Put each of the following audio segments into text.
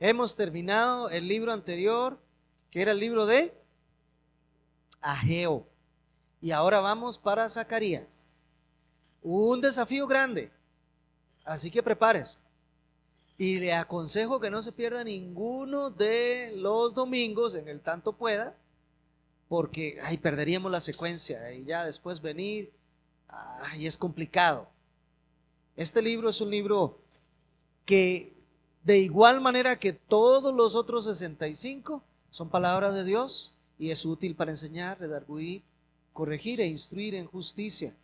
Hemos terminado el libro anterior, que era el libro de Ageo. Y ahora vamos para Zacarías. Un desafío grande, así que prepárese. Y le aconsejo que no se pierda ninguno de los domingos en el tanto pueda, porque perderíamos la secuencia y ya después venir, y es complicado. Este libro es un libro que, de igual manera que todos los otros 65, son palabras de Dios y es útil para enseñar, redarguir, corregir e instruir en justicia,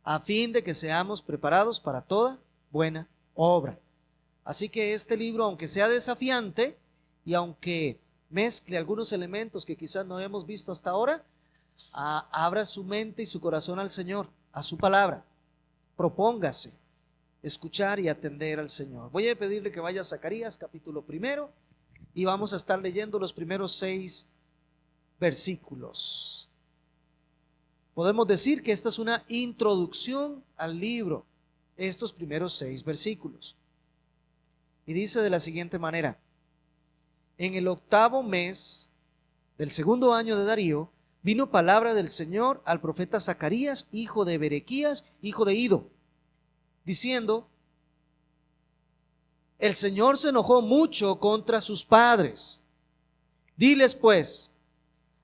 a fin de que seamos preparados para toda buena obra. Así que este libro, aunque sea desafiante y aunque mezcle algunos elementos que quizás no hemos visto hasta ahora, abra su mente y su corazón al Señor, a su palabra. Propóngase escuchar y atender al Señor. Voy a pedirle que vaya a Zacarías capítulo 1 y vamos a estar leyendo los primeros 6 versículos. Podemos decir que esta es una introducción al libro, estos primeros 6 versículos. Y dice de la siguiente manera: en el 8º mes del 2º año de Darío, vino palabra del Señor al profeta Zacarías, hijo de Berequías, hijo de Ido, diciendo: el Señor se enojó mucho contra sus padres. Diles pues,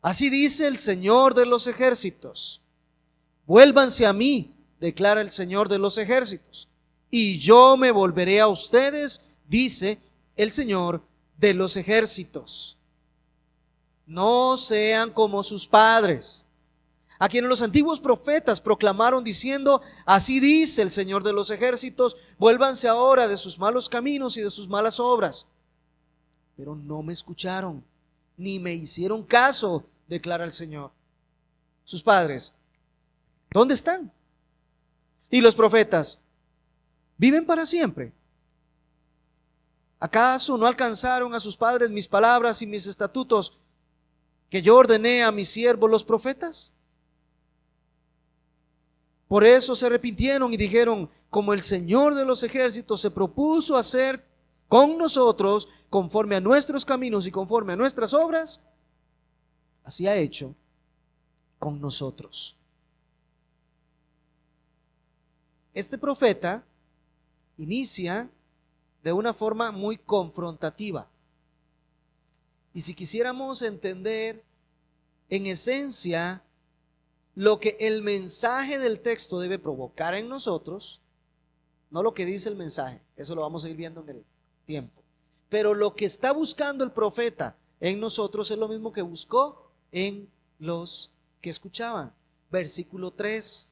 así dice el Señor de los ejércitos: vuélvanse a mí, declara el Señor de los ejércitos, y yo me volveré a ustedes, dice el Señor de los ejércitos. No sean como sus padres, a quienes los antiguos profetas proclamaron diciendo: así dice el Señor de los ejércitos, vuélvanse ahora de sus malos caminos y de sus malas obras. Pero no me escucharon, ni me hicieron caso, declara el Señor. Sus padres, ¿dónde están? Y los profetas, ¿viven para siempre? ¿Acaso no alcanzaron a sus padres mis palabras y mis estatutos que yo ordené a mis siervos los profetas? Por eso se arrepintieron y dijeron: como el Señor de los ejércitos se propuso hacer con nosotros conforme a nuestros caminos y conforme a nuestras obras, así ha hecho con nosotros. Este profeta inicia de una forma muy confrontativa. Y si quisiéramos entender en esencia lo que el mensaje del texto debe provocar en nosotros, no lo que dice el mensaje, eso lo vamos a ir viendo en el tiempo, pero lo que está buscando el profeta en nosotros es lo mismo que buscó en los que escuchaban. Versículo 3: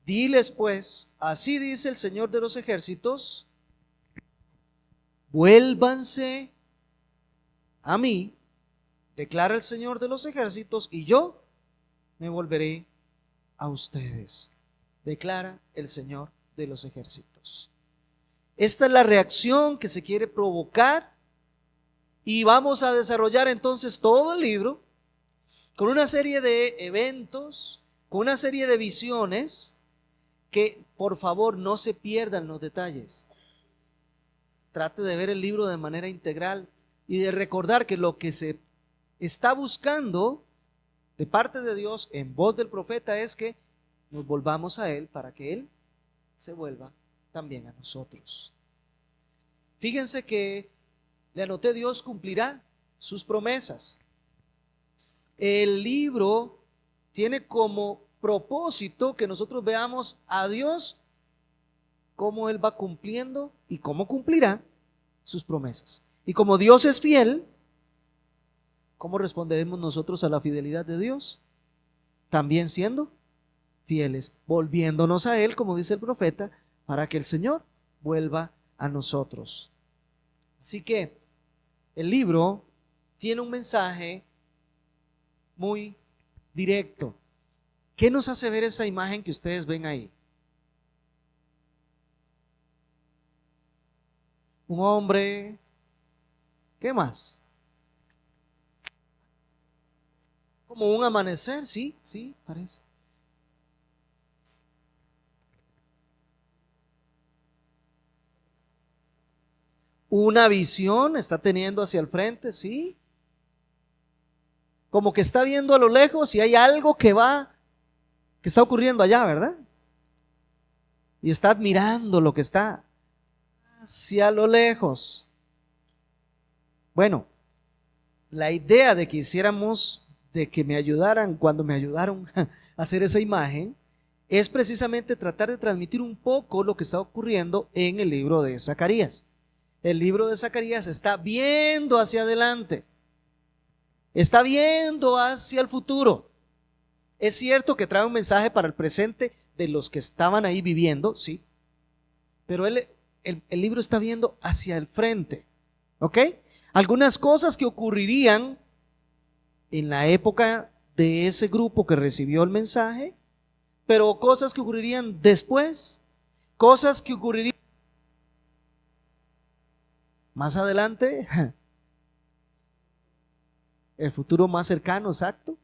diles pues, así dice el Señor de los ejércitos, vuélvanse a mí, declara el Señor de los ejércitos, y yo me volveré a ustedes, declara el Señor de los ejércitos. Esta es la reacción que se quiere provocar, y vamos a desarrollar entonces todo el libro con una serie de eventos, con una serie de visiones, que por favor no se pierdan los detalles. Trate de ver el libro de manera integral y de recordar que lo que se está buscando de parte de Dios en voz del profeta es que nos volvamos a Él para que Él se vuelva también a nosotros. Fíjense que le anoté: Dios cumplirá sus promesas. El libro tiene como propósito que nosotros veamos a Dios, cómo Él va cumpliendo y cómo cumplirá sus promesas. Y como Dios es fiel, ¿cómo responderemos nosotros a la fidelidad de Dios? También siendo fieles, volviéndonos a Él, como dice el profeta, para que el Señor vuelva a nosotros. Así que el libro tiene un mensaje muy directo. ¿Qué nos hace ver esa imagen que ustedes ven ahí? Un hombre, ¿qué más? Como un amanecer, sí, parece. una visión está teniendo hacia el frente, ¿sí? Como que está viendo a lo lejos y hay algo que está ocurriendo allá, ¿verdad? Y está admirando lo que está hacia lo lejos. Bueno, la idea de que hiciéramos, de que me ayudaran cuando me ayudaron a hacer esa imagen, es precisamente tratar de transmitir un poco lo que está ocurriendo en el libro de Zacarías. El libro de Zacarías está viendo hacia adelante, está viendo hacia el futuro. Es cierto que trae un mensaje para el presente de los que estaban ahí viviendo, sí, pero el libro está viendo hacia el frente, ¿ok? Algunas cosas que ocurrirían en la época de ese grupo que recibió el mensaje, pero cosas que ocurrirían después, cosas que ocurrirían más adelante, el futuro más cercano, exacto.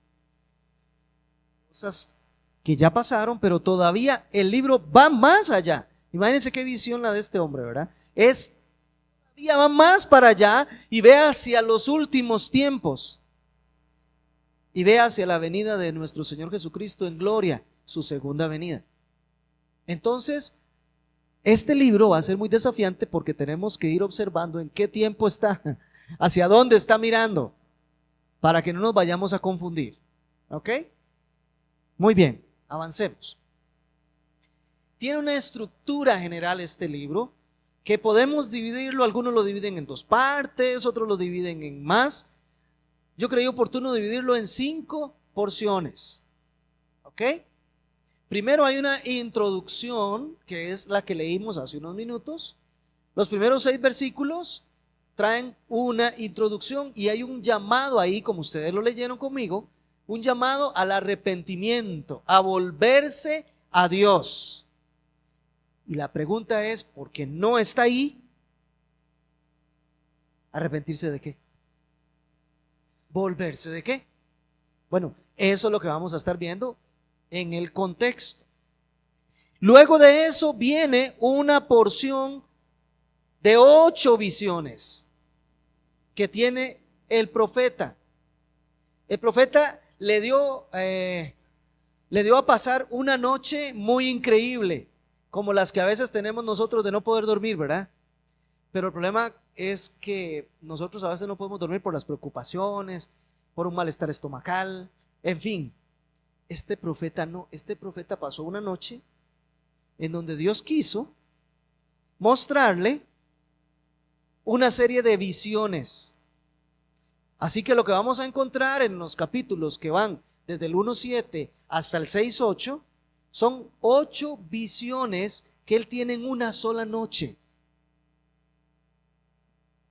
Cosas que ya pasaron, pero todavía el libro va más allá. Imagínense qué visión la de este hombre, ¿verdad? Todavía va más para allá y ve hacia los últimos tiempos. Y ve hacia la venida de nuestro Señor Jesucristo en gloria, su segunda venida. Entonces, este libro va a ser muy desafiante porque tenemos que ir observando en qué tiempo está, hacia dónde está mirando, para que no nos vayamos a confundir. ¿Ok? Muy bien, avancemos. Tiene una estructura general este libro que podemos dividirlo, algunos lo dividen en dos partes, otros lo dividen en más. Yo creí oportuno dividirlo en 5 porciones. ¿Ok? Primero hay una introducción, que es la que leímos hace unos minutos. Los primeros 6 versículos traen una introducción y hay un llamado ahí, como ustedes lo leyeron conmigo, un llamado al arrepentimiento, a volverse a Dios. Y la pregunta es, ¿por qué no está ahí? ¿Arrepentirse de qué? ¿Volverse de qué? Bueno, eso es lo que vamos a estar viendo en el contexto. Luego de eso viene una porción de 8 visiones que tiene el profeta. El profeta le dio a pasar una noche muy increíble, como las que a veces tenemos nosotros de no poder dormir, ¿verdad? Pero el problema es que nosotros a veces no podemos dormir por las preocupaciones, por un malestar estomacal, en fin. Este profeta no, este profeta pasó una noche en donde Dios quiso mostrarle una serie de visiones. Así que lo que vamos a encontrar en los capítulos que van desde el 1:7 hasta el 6:8 son 8 visiones que él tiene en una sola noche.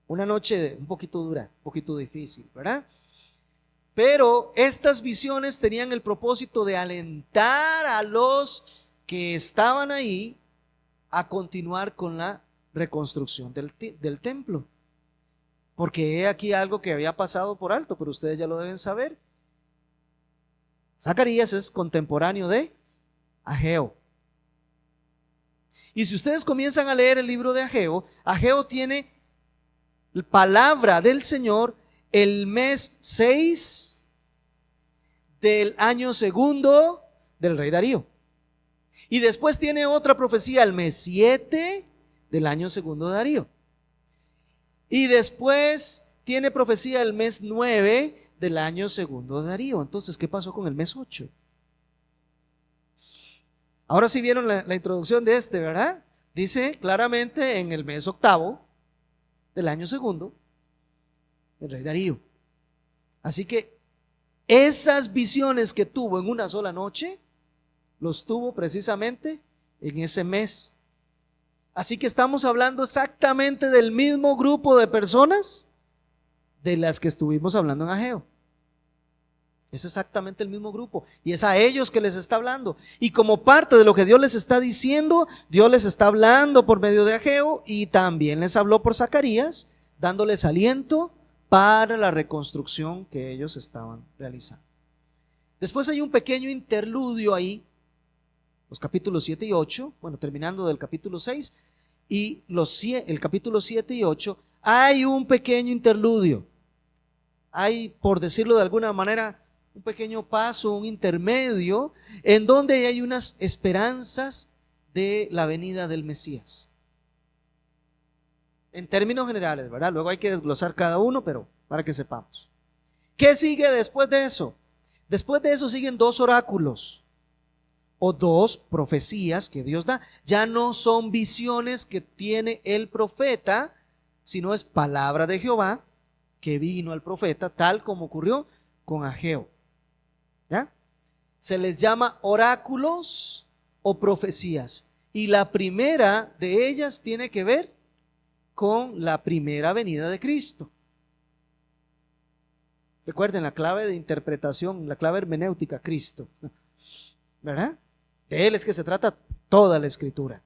Una noche un poquito dura, un poquito difícil, ¿verdad? Pero estas visiones tenían el propósito de alentar a los que estaban ahí a continuar con la reconstrucción del templo. Porque he aquí algo que había pasado por alto, pero ustedes ya lo deben saber. Zacarías es contemporáneo de Ageo. Y si ustedes comienzan a leer el libro de Ageo, Ageo tiene palabra del Señor el mes 6 del año segundo del rey Darío. Y después tiene otra profecía el mes 7 del año segundo de Darío. Y después tiene profecía el mes 9 del año segundo de Darío. Entonces, ¿qué pasó con el mes 8? Ahora sí vieron la introducción de este, ¿verdad? Dice claramente en el mes 8 del año segundo del rey Darío. Así que esas visiones que tuvo en una sola noche, los tuvo precisamente en ese mes. Así que estamos hablando exactamente del mismo grupo de personas de las que estuvimos hablando en Ageo. Es exactamente el mismo grupo y es a ellos que les está hablando. Y como parte de lo que Dios les está diciendo, Dios les está hablando por medio de Ageo y también les habló por Zacarías, dándoles aliento para la reconstrucción que ellos estaban realizando. Después hay un pequeño interludio ahí, los capítulos 7 y 8, bueno, terminando del capítulo 6 y el capítulo 7 y 8, hay un pequeño interludio. Hay, por decirlo de alguna manera, un pequeño paso, un intermedio, en donde hay unas esperanzas de la venida del Mesías. En términos generales, ¿verdad? Luego hay que desglosar cada uno, pero para que sepamos. ¿Qué sigue después de eso? Después de eso siguen dos oráculos o dos profecías que Dios da. Ya no son visiones que tiene el profeta, sino es palabra de Jehová que vino al profeta, tal como ocurrió con Ageo. ¿Ya? Se les llama oráculos o profecías. Y la primera de ellas tiene que ver con la primera venida de Cristo. Recuerden la clave de interpretación, la clave hermenéutica, Cristo. ¿Verdad? De Él es que se trata toda la escritura.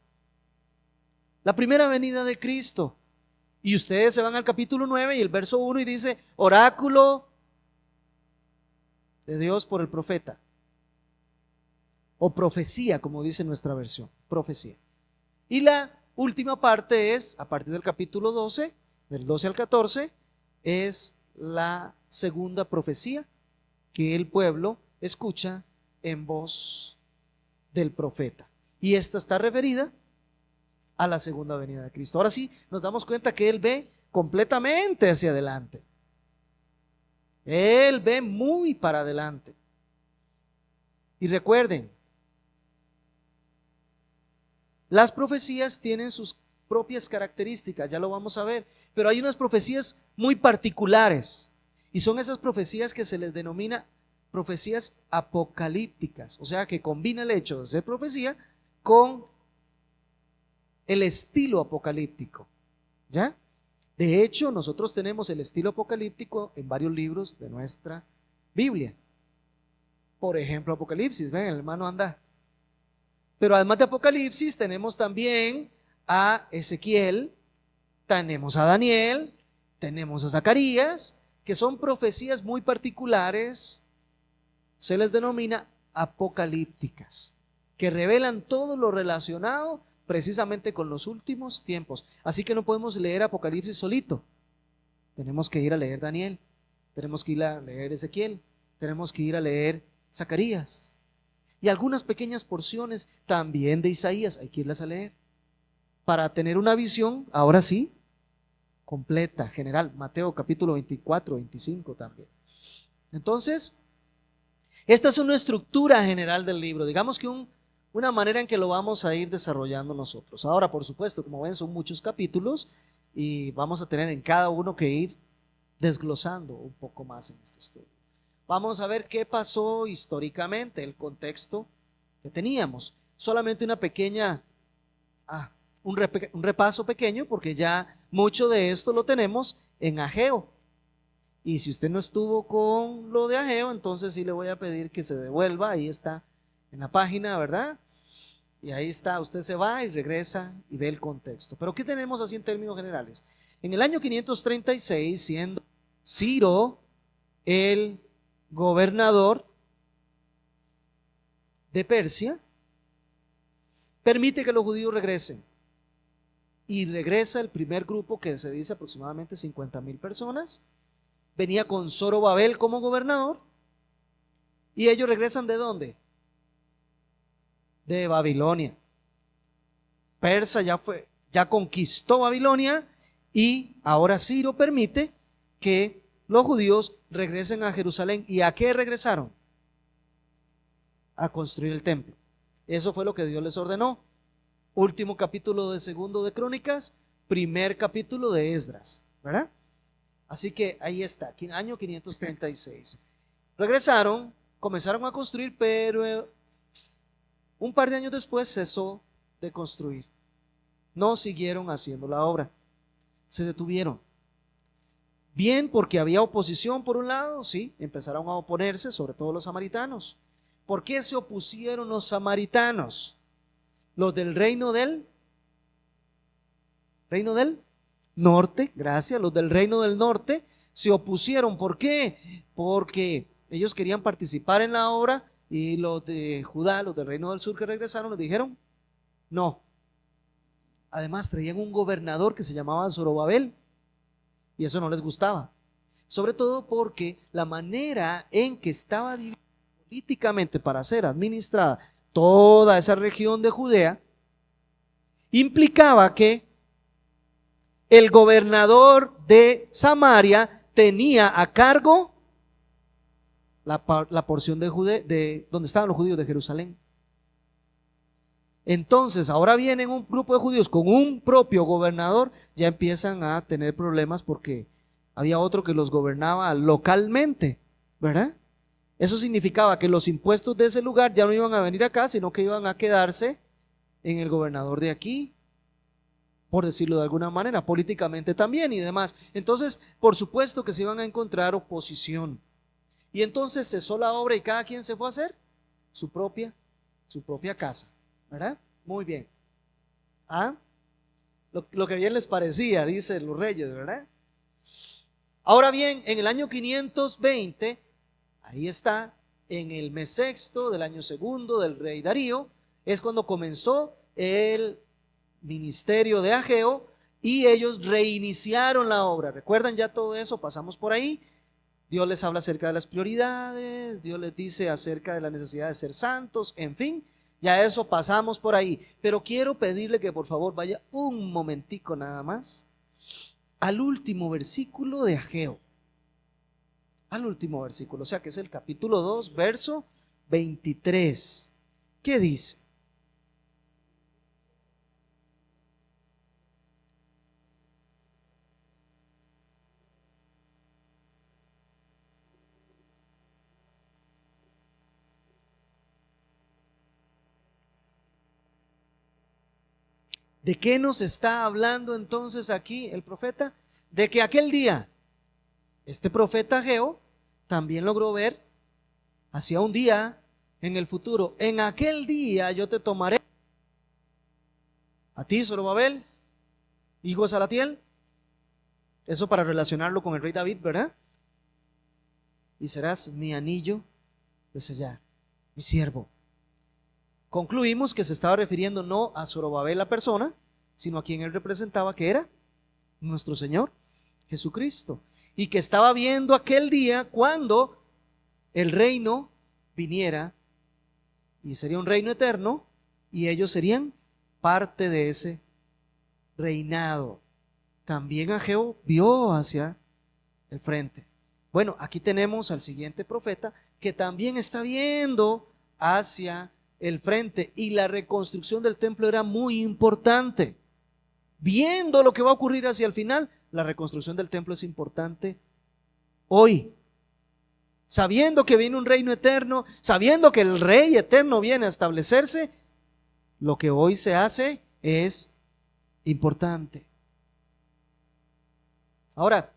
La primera venida de Cristo. Y ustedes se van al capítulo 9 y el verso 1 y dice, oráculo de Dios por el profeta. O profecía, como dice nuestra versión, profecía. Y la última parte es, a partir del capítulo 12, del 12 al 14, es la segunda profecía que el pueblo escucha en voz del profeta. Y esta está referida a la segunda venida de Cristo. Ahora sí, nos damos cuenta que Él ve completamente hacia adelante. Él ve muy para adelante. Y recuerden, las profecías tienen sus propias características, ya lo vamos a ver, pero hay unas profecías muy particulares y son esas profecías que se les denomina profecías apocalípticas, o sea que combina el hecho de ser profecía con el estilo apocalíptico, ¿ya? De hecho, nosotros tenemos el estilo apocalíptico en varios libros de nuestra Biblia. Por ejemplo, Apocalipsis, ven, el hermano anda. Pero además de Apocalipsis tenemos también a Ezequiel, tenemos a Daniel, tenemos a Zacarías, que son profecías muy particulares, se les denomina apocalípticas, que revelan todo lo relacionado precisamente con los últimos tiempos. Así que no podemos leer Apocalipsis solito, tenemos que ir a leer Daniel, tenemos que ir a leer Ezequiel, tenemos que ir a leer Zacarías. Y algunas pequeñas porciones también de Isaías, hay que irlas a leer para tener una visión, ahora sí, completa, general. Mateo capítulo 24, 25 también. Entonces, esta es una estructura general del libro, digamos que una manera en que lo vamos a ir desarrollando nosotros. Ahora, por supuesto, como ven, son muchos capítulos y vamos a tener en cada uno que ir desglosando un poco más en este estudio. Vamos a ver qué pasó históricamente, el contexto que teníamos. Solamente una pequeña, un repaso pequeño, porque ya mucho de esto lo tenemos en Ageo. Y si usted no estuvo con lo de Ageo, entonces sí le voy a pedir que se devuelva. Ahí está en la página, ¿verdad? Y ahí está, usted se va y regresa y ve el contexto. Pero ¿qué tenemos así en términos generales? En el año 536, siendo Ciro el gobernador de Persia, permite que los judíos regresen. Y regresa el primer grupo, que se dice aproximadamente 50,000 personas. Venía con Zorobabel como gobernador. Y ellos regresan ¿de dónde? De Babilonia. Persia ya conquistó Babilonia y ahora Ciro permite que los judíos regresen a Jerusalén. ¿Y a qué regresaron? A construir el templo. Eso fue lo que Dios les ordenó. Último capítulo de segundo de Crónicas, primer capítulo de Esdras, ¿verdad? Así que ahí está, año 536. Regresaron, comenzaron a construir, pero un par de años después cesó de construir. No siguieron haciendo la obra, se detuvieron. Bien, porque había oposición por un lado, sí, empezaron a oponerse, sobre todo los samaritanos. ¿Por qué se opusieron los samaritanos? Los del reino del norte, gracias, los del reino del norte se opusieron. ¿Por qué? Porque ellos querían participar en la obra y los de Judá, los del reino del sur que regresaron, les dijeron no. Además traían un gobernador que se llamaba Zorobabel, y eso no les gustaba. Sobre todo porque la manera en que estaba dividida políticamente para ser administrada toda esa región de Judea implicaba que el gobernador de Samaria tenía a cargo la porción de donde estaban los judíos de Jerusalén. Entonces, ahora vienen un grupo de judíos con un propio gobernador, ya empiezan a tener problemas porque había otro que los gobernaba localmente, ¿verdad? Eso significaba que los impuestos de ese lugar ya no iban a venir acá, sino que iban a quedarse en el gobernador de aquí, por decirlo de alguna manera, políticamente también y demás. Entonces, por supuesto que se iban a encontrar oposición. Y entonces cesó la obra y cada quien se fue a hacer su propia casa, ¿verdad? Muy bien. ¿Ah? Lo que bien les parecía, dicen los reyes, ¿verdad? Ahora bien, en el año 520, ahí está, en el mes sexto del año segundo del rey Darío, es cuando comenzó el ministerio de Ageo y ellos reiniciaron la obra. ¿Recuerdan ya todo eso? Pasamos por ahí. Dios les habla acerca de las prioridades, Dios les dice acerca de la necesidad de ser santos, en fin, ya eso pasamos por ahí. Pero quiero pedirle que por favor vaya un momentico nada más al último versículo de Ageo. Al último versículo, o sea que es el capítulo 2, verso 23. ¿Qué dice? ¿De qué nos está hablando entonces aquí el profeta? De que aquel día, este profeta Ageo también logró ver hacia un día en el futuro. En aquel día yo te tomaré a ti, Zorobabel, hijo de Salatiel. Eso para relacionarlo con el rey David, ¿verdad? Y serás mi anillo de sellar, mi siervo. Concluimos que se estaba refiriendo no a Zorobabel la persona, sino a quien él representaba, que era nuestro Señor Jesucristo, y que estaba viendo aquel día cuando el reino viniera y sería un reino eterno y ellos serían parte de ese reinado. También Ageo vio hacia el frente. Bueno, aquí tenemos al siguiente profeta que también está viendo hacia el frente, y la reconstrucción del templo era muy importante. Viendo lo que va a ocurrir hacia el final, la reconstrucción del templo es importante hoy. Sabiendo que viene un reino eterno, sabiendo que el rey eterno viene a establecerse, lo que hoy se hace es importante. Ahora,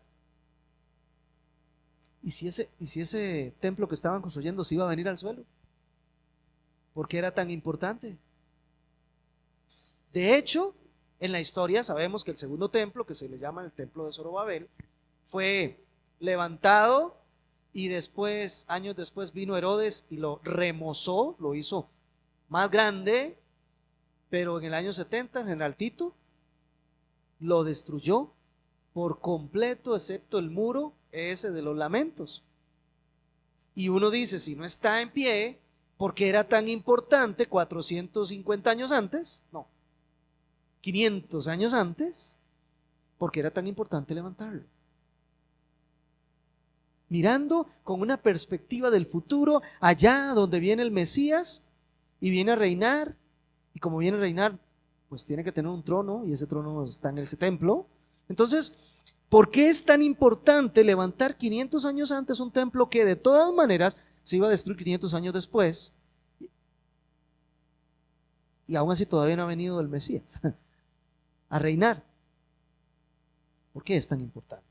¿y si ese templo que estaban construyendo se iba a venir al suelo? ¿Por qué era tan importante? De hecho, en la historia sabemos que el segundo templo, que se le llama el templo de Zorobabel, fue levantado y después, años después, vino Herodes y lo remozó, lo hizo más grande, pero en el año 70 el general Tito lo destruyó por completo, excepto el muro ese de los lamentos. Y uno dice, si no está en pie, ¿por qué era tan importante 450 años antes? No, 500 años antes, ¿por qué era tan importante levantarlo? Mirando con una perspectiva del futuro, allá donde viene el Mesías y viene a reinar, y como viene a reinar, pues tiene que tener un trono, y ese trono está en ese templo. Entonces, ¿por qué es tan importante levantar 500 años antes un templo que de todas maneras se iba a destruir 500 años después? Y aún así todavía no ha venido el Mesías a reinar. ¿Por qué es tan importante?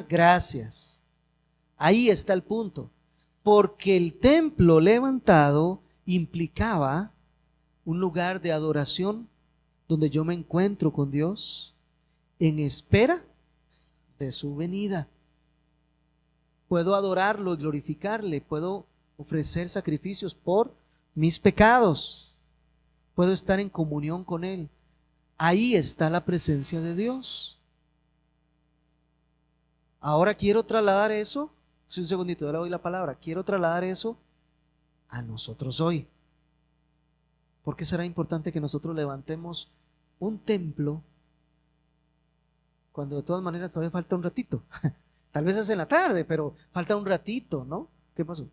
Gracias. Ahí está el punto. Porque el templo levantado implicaba un lugar de adoración donde yo me encuentro con Dios en espera de su venida. Puedo adorarlo y glorificarle, puedo ofrecer sacrificios por mis pecados, puedo estar en comunión con Él. ahí está la presencia de Dios. Ahora quiero trasladar eso, sí, un segundito, ya le doy la palabra, quiero trasladar eso a nosotros hoy. ¿Por qué será importante que nosotros levantemos un templo cuando de todas maneras todavía falta un ratito? Tal vez es en la tarde, pero falta un ratito, ¿no? ¿Qué pasó?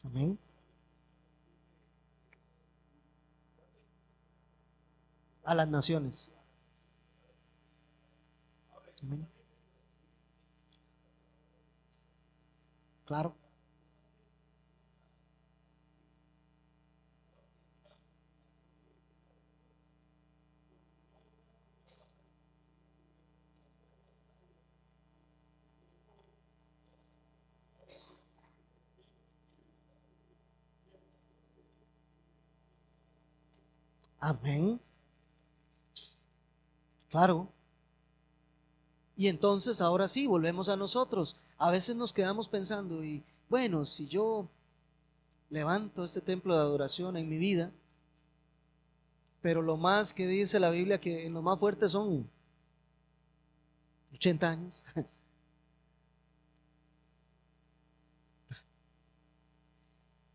Amén. A las naciones. Amén. Claro. Amén. Claro. Y entonces ahora sí, volvemos a nosotros. A veces nos quedamos pensando, y bueno, si yo levanto este templo de adoración en mi vida, pero lo más que dice la Biblia, que en lo más fuerte son 80 años.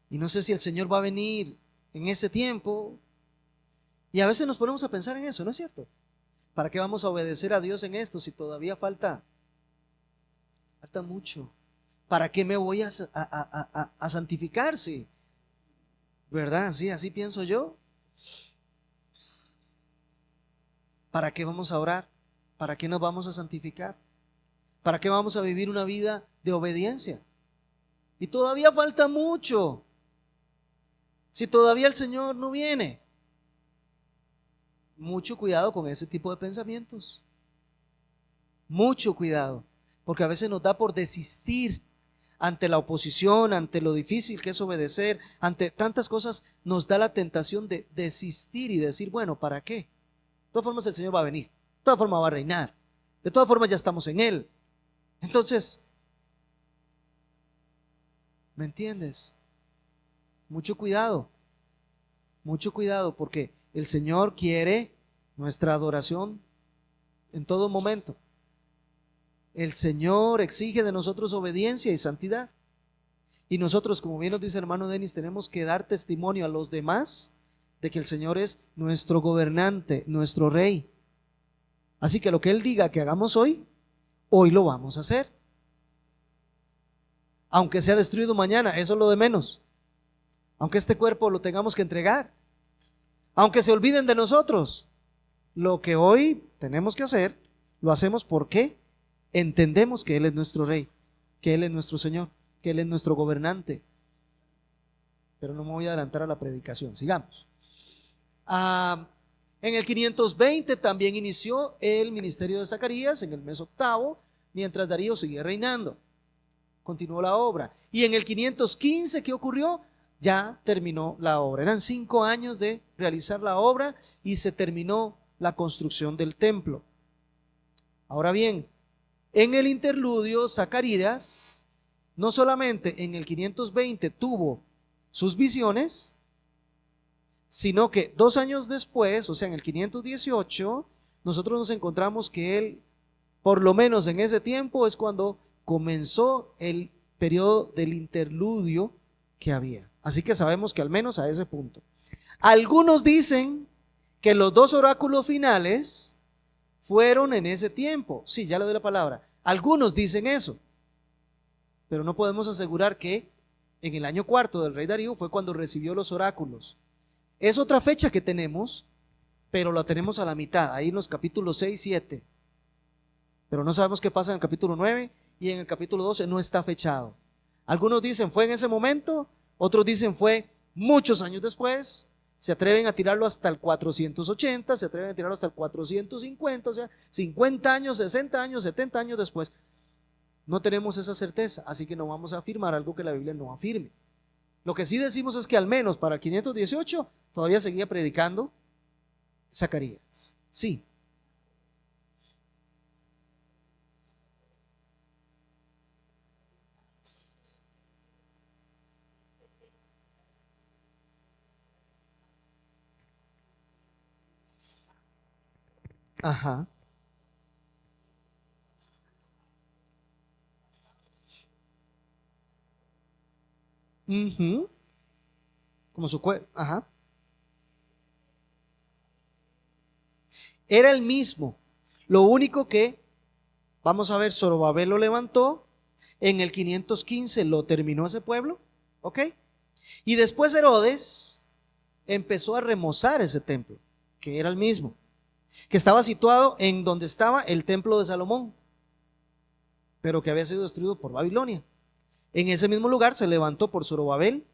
Y no sé si el Señor va a venir en ese tiempo. Y a veces nos ponemos a pensar en eso, ¿no es cierto? ¿Para qué vamos a obedecer a Dios en esto si todavía falta mucho? ¿Para qué me voy a santificar? Sí, ¿verdad? Sí, así pienso yo. ¿Para qué vamos a orar? ¿Para qué nos vamos a santificar? ¿Para qué vamos a vivir una vida de obediencia? Y todavía falta mucho. Si todavía el Señor no viene, mucho cuidado con ese tipo de pensamientos. Mucho cuidado, porque a veces nos da por desistir ante la oposición, ante lo difícil que es obedecer, ante tantas cosas, nos da la tentación de desistir y decir, bueno, ¿para qué? De todas formas el Señor va a venir, de todas formas va a reinar, de todas formas ya estamos en Él. Entonces, ¿me entiendes? Mucho cuidado, porque el Señor quiere nuestra adoración en todo momento. El Señor exige de nosotros obediencia y santidad. Y nosotros, como bien nos dice el hermano Denis, tenemos que dar testimonio a los demás de que el Señor es nuestro gobernante, nuestro rey. Así que lo que Él diga que hagamos hoy, hoy lo vamos a hacer. Aunque sea destruido mañana, eso es lo de menos. Aunque este cuerpo lo tengamos que entregar, aunque se olviden de nosotros, lo que hoy tenemos que hacer, lo hacemos porque entendemos que Él es nuestro rey, que Él es nuestro Señor, que Él es nuestro gobernante. Pero no me voy a adelantar a la predicación, sigamos. En el 520 también inició el ministerio de Zacarías en el mes octavo, mientras Darío seguía reinando. Continuó la obra. Y en el 515, ¿qué ocurrió? Ya terminó la obra. Eran 5 años de realizar la obra y se terminó la construcción del templo. Ahora bien, en el interludio, Zacarías no solamente en el 520 tuvo sus visiones, sino que 2 años después, o sea en el 518, nosotros nos encontramos que él, por lo menos en ese tiempo, es cuando comenzó el periodo del interludio que había. Así que sabemos que al menos a ese punto. Algunos dicen que los 2 oráculos finales fueron en ese tiempo. Sí, ya le doy la palabra. Algunos dicen eso, pero no podemos asegurar que en el año 4 del rey Darío fue cuando recibió los oráculos. Es otra fecha que tenemos, pero la tenemos a la mitad, ahí en los capítulos 6 y 7. Pero no sabemos qué pasa en el capítulo 9 y en el capítulo 12 no está fechado. Algunos dicen fue en ese momento, otros dicen fue muchos años después. Se atreven a tirarlo hasta el 480, se atreven a tirarlo hasta el 450, o sea, 50 años, 60 años, 70 años después. No tenemos esa certeza, así que no vamos a afirmar algo que la Biblia no afirme. Lo que sí decimos es que al menos para el 518 todavía seguía predicando Zacarías. Sí. Ajá. Ujú. Como su cuerpo. Ajá. Era el mismo. Lo único que, vamos a ver, Zorobabel lo levantó. En el 515 lo terminó ese pueblo. ¿Ok? Y después Herodes empezó a remozar ese templo, que era el mismo, que estaba situado en donde estaba el templo de Salomón, pero que había sido destruido por Babilonia. En ese mismo lugar se levantó por Zorobabel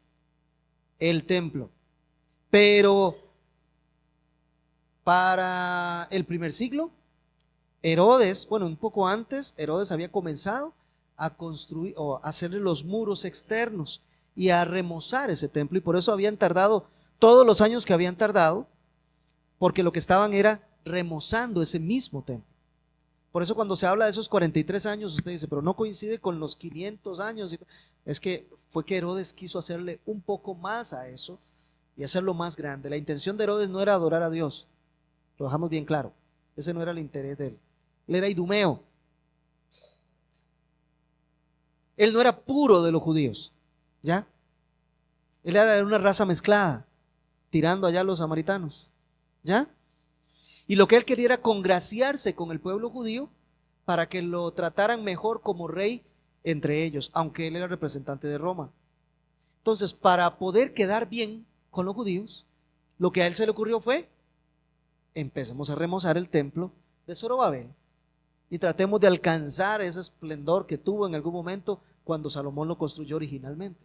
el templo. Pero para el primer siglo, Herodes, bueno, un poco antes, Herodes había comenzado a construir o a hacerle los muros externos y a remozar ese templo, y por eso habían tardado todos los años que habían tardado, porque lo que estaban era remozando ese mismo templo. Por eso cuando se habla de esos 43 años, usted dice, pero no coincide con los 500 años. Es que fue que Herodes quiso hacerle un poco más a eso y hacerlo más grande. La intención de Herodes no era adorar a Dios, lo dejamos bien claro. Ese no era el interés de él. Él era idumeo. Él no era puro de los judíos, ¿ya? Él era de una raza mezclada, tirando allá a los samaritanos, ¿ya? Y lo que él quería era congraciarse con el pueblo judío para que lo trataran mejor como rey entre ellos, aunque él era representante de Roma. Entonces, para poder quedar bien con los judíos, lo que a él se le ocurrió fue: empecemos a remozar el templo de Zorobabel y tratemos de alcanzar ese esplendor que tuvo en algún momento cuando Salomón lo construyó originalmente.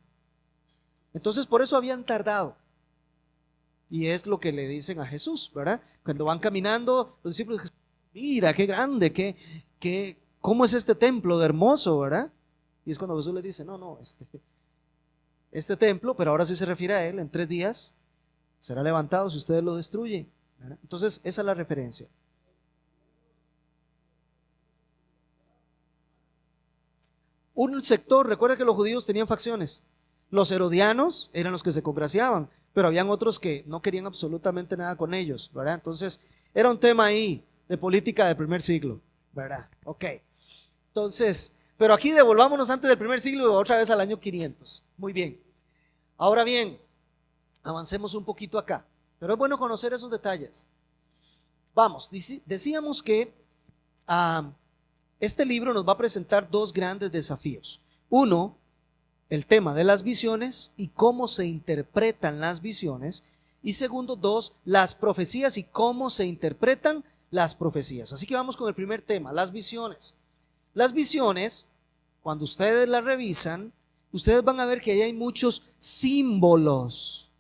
Entonces, por eso habían tardado. Y es lo que le dicen a Jesús, ¿verdad? Cuando van caminando, los discípulos dicen: mira, qué grande, cómo es este templo de hermoso, ¿verdad? Y es cuando Jesús les dice: no, este templo, pero ahora sí se refiere a él, en 3 días será levantado si ustedes lo destruyen, ¿verdad? Entonces, esa es la referencia. Un sector, recuerda que los judíos tenían facciones. Los herodianos eran los que se congraciaban, pero habían otros que no querían absolutamente nada con ellos, ¿verdad? Entonces, era un tema ahí de política del primer siglo, ¿verdad? Ok. Entonces, pero aquí devolvámonos antes del primer siglo y otra vez al año 500. Muy bien. Ahora bien, avancemos un poquito acá, pero es bueno conocer esos detalles. Vamos, decíamos que este libro nos va a presentar 2 grandes desafíos. Uno, el tema de las visiones y cómo se interpretan las visiones. Y segundo, 2, las profecías y cómo se interpretan las profecías. Así que vamos con el primer tema, las visiones. Las visiones, cuando ustedes las revisan, ustedes van a ver que ahí hay muchos símbolos.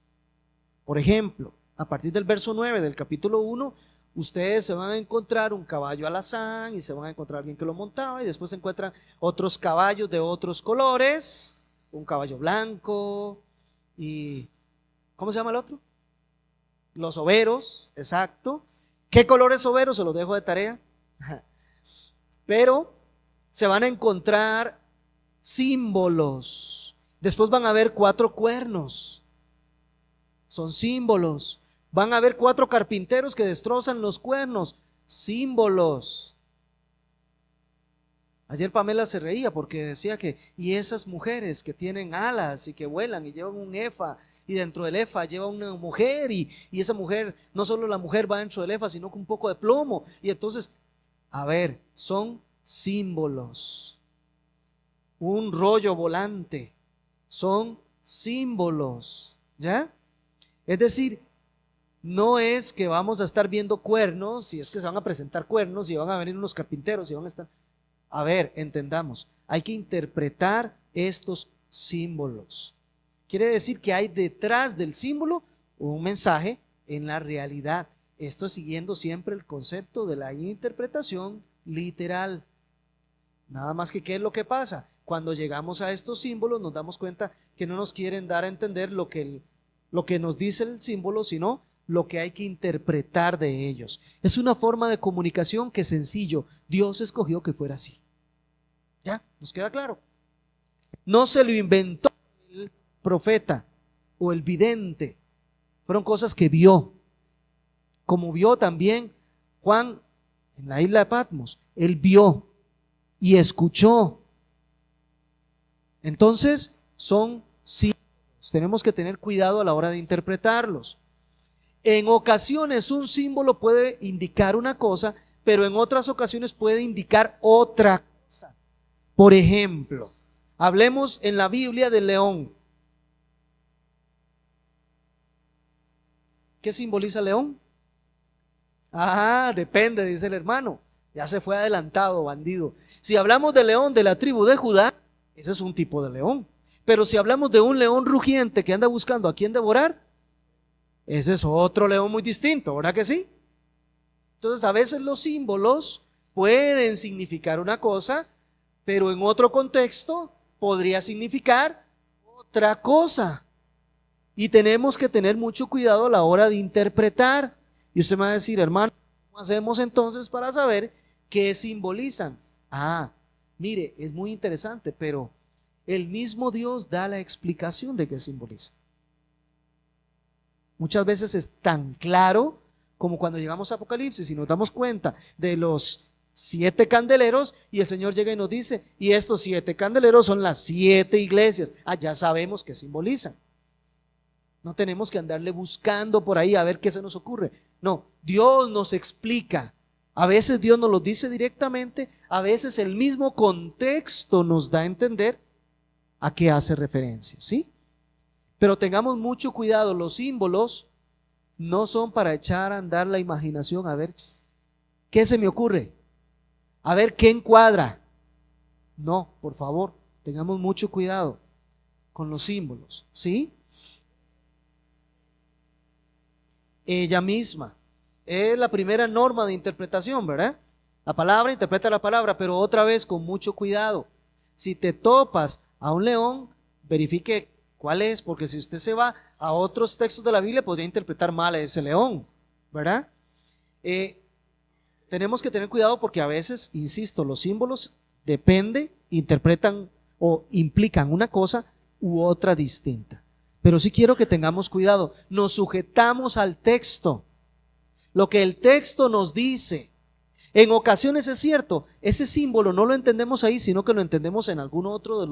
Por ejemplo, a partir del verso 9 del capítulo 1, ustedes se van a encontrar un caballo alazán y se van a encontrar alguien que lo montaba, y después se encuentran otros caballos de otros colores, un caballo blanco y ¿cómo se llama el otro? Los overos, exacto. ¿Qué colores overos? Se los dejo de tarea. Pero se van a encontrar símbolos. Después van a ver 4 cuernos. Son símbolos. Van a ver 4 carpinteros que destrozan los cuernos. Símbolos. Ayer Pamela se reía porque decía que, y esas mujeres que tienen alas y que vuelan y llevan un efa, y dentro del efa lleva una mujer, y esa mujer, no solo la mujer va dentro del efa, sino con un poco de plomo. Y entonces, a ver, son símbolos. Un rollo volante, son símbolos, ¿ya? Es decir, no es que vamos a estar viendo cuernos, si es que se van a presentar cuernos y van a venir unos carpinteros y van a estar... A ver, entendamos, hay que interpretar estos símbolos. Quiere decir que hay detrás del símbolo un mensaje en la realidad. Esto es siguiendo siempre el concepto de la interpretación literal. Nada más que, ¿qué es lo que pasa? Cuando llegamos a estos símbolos nos damos cuenta que no nos quieren dar a entender lo que nos dice el símbolo, sino lo que hay que interpretar de ellos. Es una forma de comunicación que, sencillo, Dios escogió que fuera así. ¿Ya? ¿Nos queda claro? No se lo inventó el profeta o el vidente. Fueron cosas que vio. Como vio también Juan en la isla de Patmos. Él vio y escuchó. Entonces son símbolos. Tenemos que tener cuidado a la hora de interpretarlos. En ocasiones un símbolo puede indicar una cosa, pero en otras ocasiones puede indicar otra cosa. Por ejemplo, hablemos en la Biblia del león. ¿Qué simboliza el león? Ah, depende, dice el hermano. Ya se fue adelantado, bandido. Si hablamos del león de la tribu de Judá, ese es un tipo de león. Pero si hablamos de un león rugiente que anda buscando a quien devorar, ese es otro león muy distinto, ¿verdad que sí? Entonces a veces los símbolos pueden significar una cosa, pero en otro contexto podría significar otra cosa. Y tenemos que tener mucho cuidado a la hora de interpretar. Y usted me va a decir, hermano, ¿cómo hacemos entonces para saber qué simbolizan? Ah, mire, es muy interesante, pero el mismo Dios da la explicación de qué simboliza. Muchas veces es tan claro como cuando llegamos a Apocalipsis y nos damos cuenta de los 7 candeleros y el Señor llega y nos dice, y estos 7 candeleros son las 7 iglesias. Ah, ya sabemos qué simbolizan. No tenemos que andarle buscando por ahí a ver qué se nos ocurre. No, Dios nos explica. A veces Dios nos lo dice directamente, a veces el mismo contexto nos da a entender a qué hace referencia, ¿sí? Pero tengamos mucho cuidado, los símbolos no son para echar a andar la imaginación a ver qué se me ocurre, a ver qué encuadra. No, por favor, tengamos mucho cuidado con los símbolos, ¿sí? Ella misma es la primera norma de interpretación, ¿verdad? La palabra interpreta la palabra, pero otra vez con mucho cuidado. Si te topas a un león, verifique cuál es, porque si usted se va a otros textos de la Biblia podría interpretar mal a ese león, ¿verdad? Tenemos que tener cuidado porque a veces, insisto, los símbolos interpretan o implican una cosa u otra distinta. Pero sí quiero que tengamos cuidado, nos sujetamos al texto, lo que el texto nos dice. En ocasiones es cierto, ese símbolo no lo entendemos ahí, sino que lo entendemos en algún otro de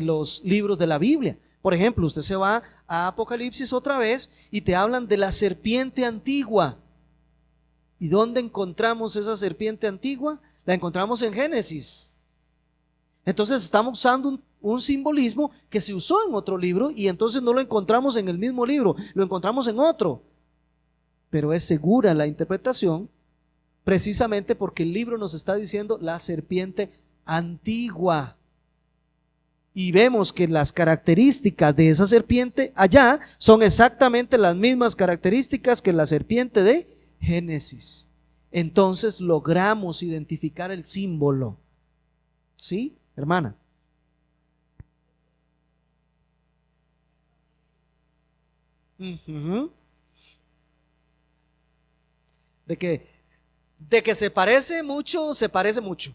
los libros de la Biblia. Por ejemplo, usted se va a Apocalipsis otra vez y te hablan de la serpiente antigua. ¿Y dónde encontramos esa serpiente antigua? La encontramos en Génesis. Entonces estamos usando un simbolismo que se usó en otro libro y entonces no lo encontramos en el mismo libro, lo encontramos en otro. Pero es segura la interpretación precisamente porque el libro nos está diciendo la serpiente antigua. Y vemos que las características de esa serpiente allá son exactamente las mismas características que la serpiente de Génesis. Entonces logramos identificar el símbolo. ¿Sí, hermana? Uh-huh. De que se parece mucho.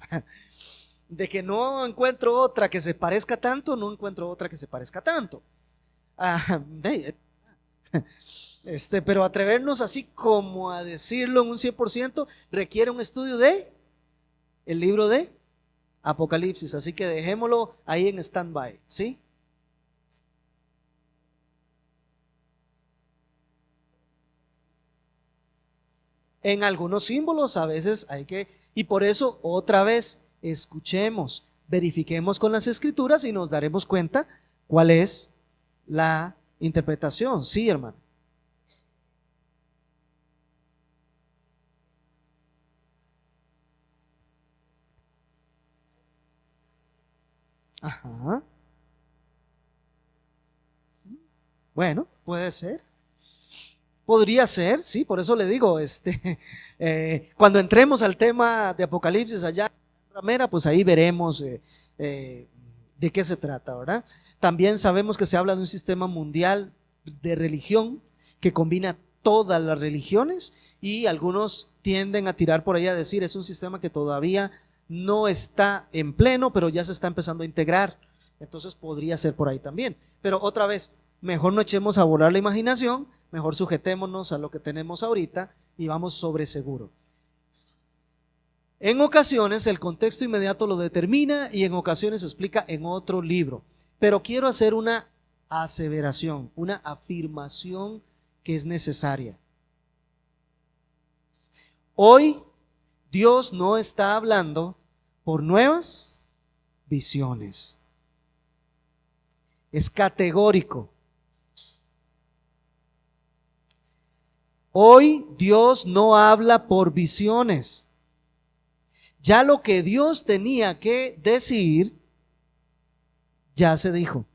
De que no encuentro otra que se parezca tanto, no encuentro otra que se parezca tanto. Ah, pero atrevernos así como a decirlo en un 100% requiere un estudio de el libro de Apocalipsis, así que dejémoslo ahí en stand-by, ¿sí? En algunos símbolos a veces hay que, y por eso otra vez escuchemos, verifiquemos con las escrituras y nos daremos cuenta cuál es la interpretación, ¿sí, hermano? Ajá. Bueno, puede ser. Podría ser, sí, por eso le digo, cuando entremos al tema de Apocalipsis allá, mera, pues ahí veremos de qué se trata, ¿verdad? También sabemos que se habla de un sistema mundial de religión que combina todas las religiones, y algunos tienden a tirar por ahí a decir es un sistema que todavía no está en pleno, pero ya se está empezando a integrar. Entonces podría ser por ahí también. Pero otra vez, mejor no echemos a volar la imaginación, mejor sujetémonos a lo que tenemos ahorita y vamos sobre seguro. En ocasiones el contexto inmediato lo determina y en ocasiones se explica en otro libro. Pero quiero hacer una aseveración, una afirmación que es necesaria. Hoy Dios no está hablando por nuevas visiones. Es categórico. Hoy Dios no habla por visiones. Ya lo que Dios tenía que decir, ya se dijo.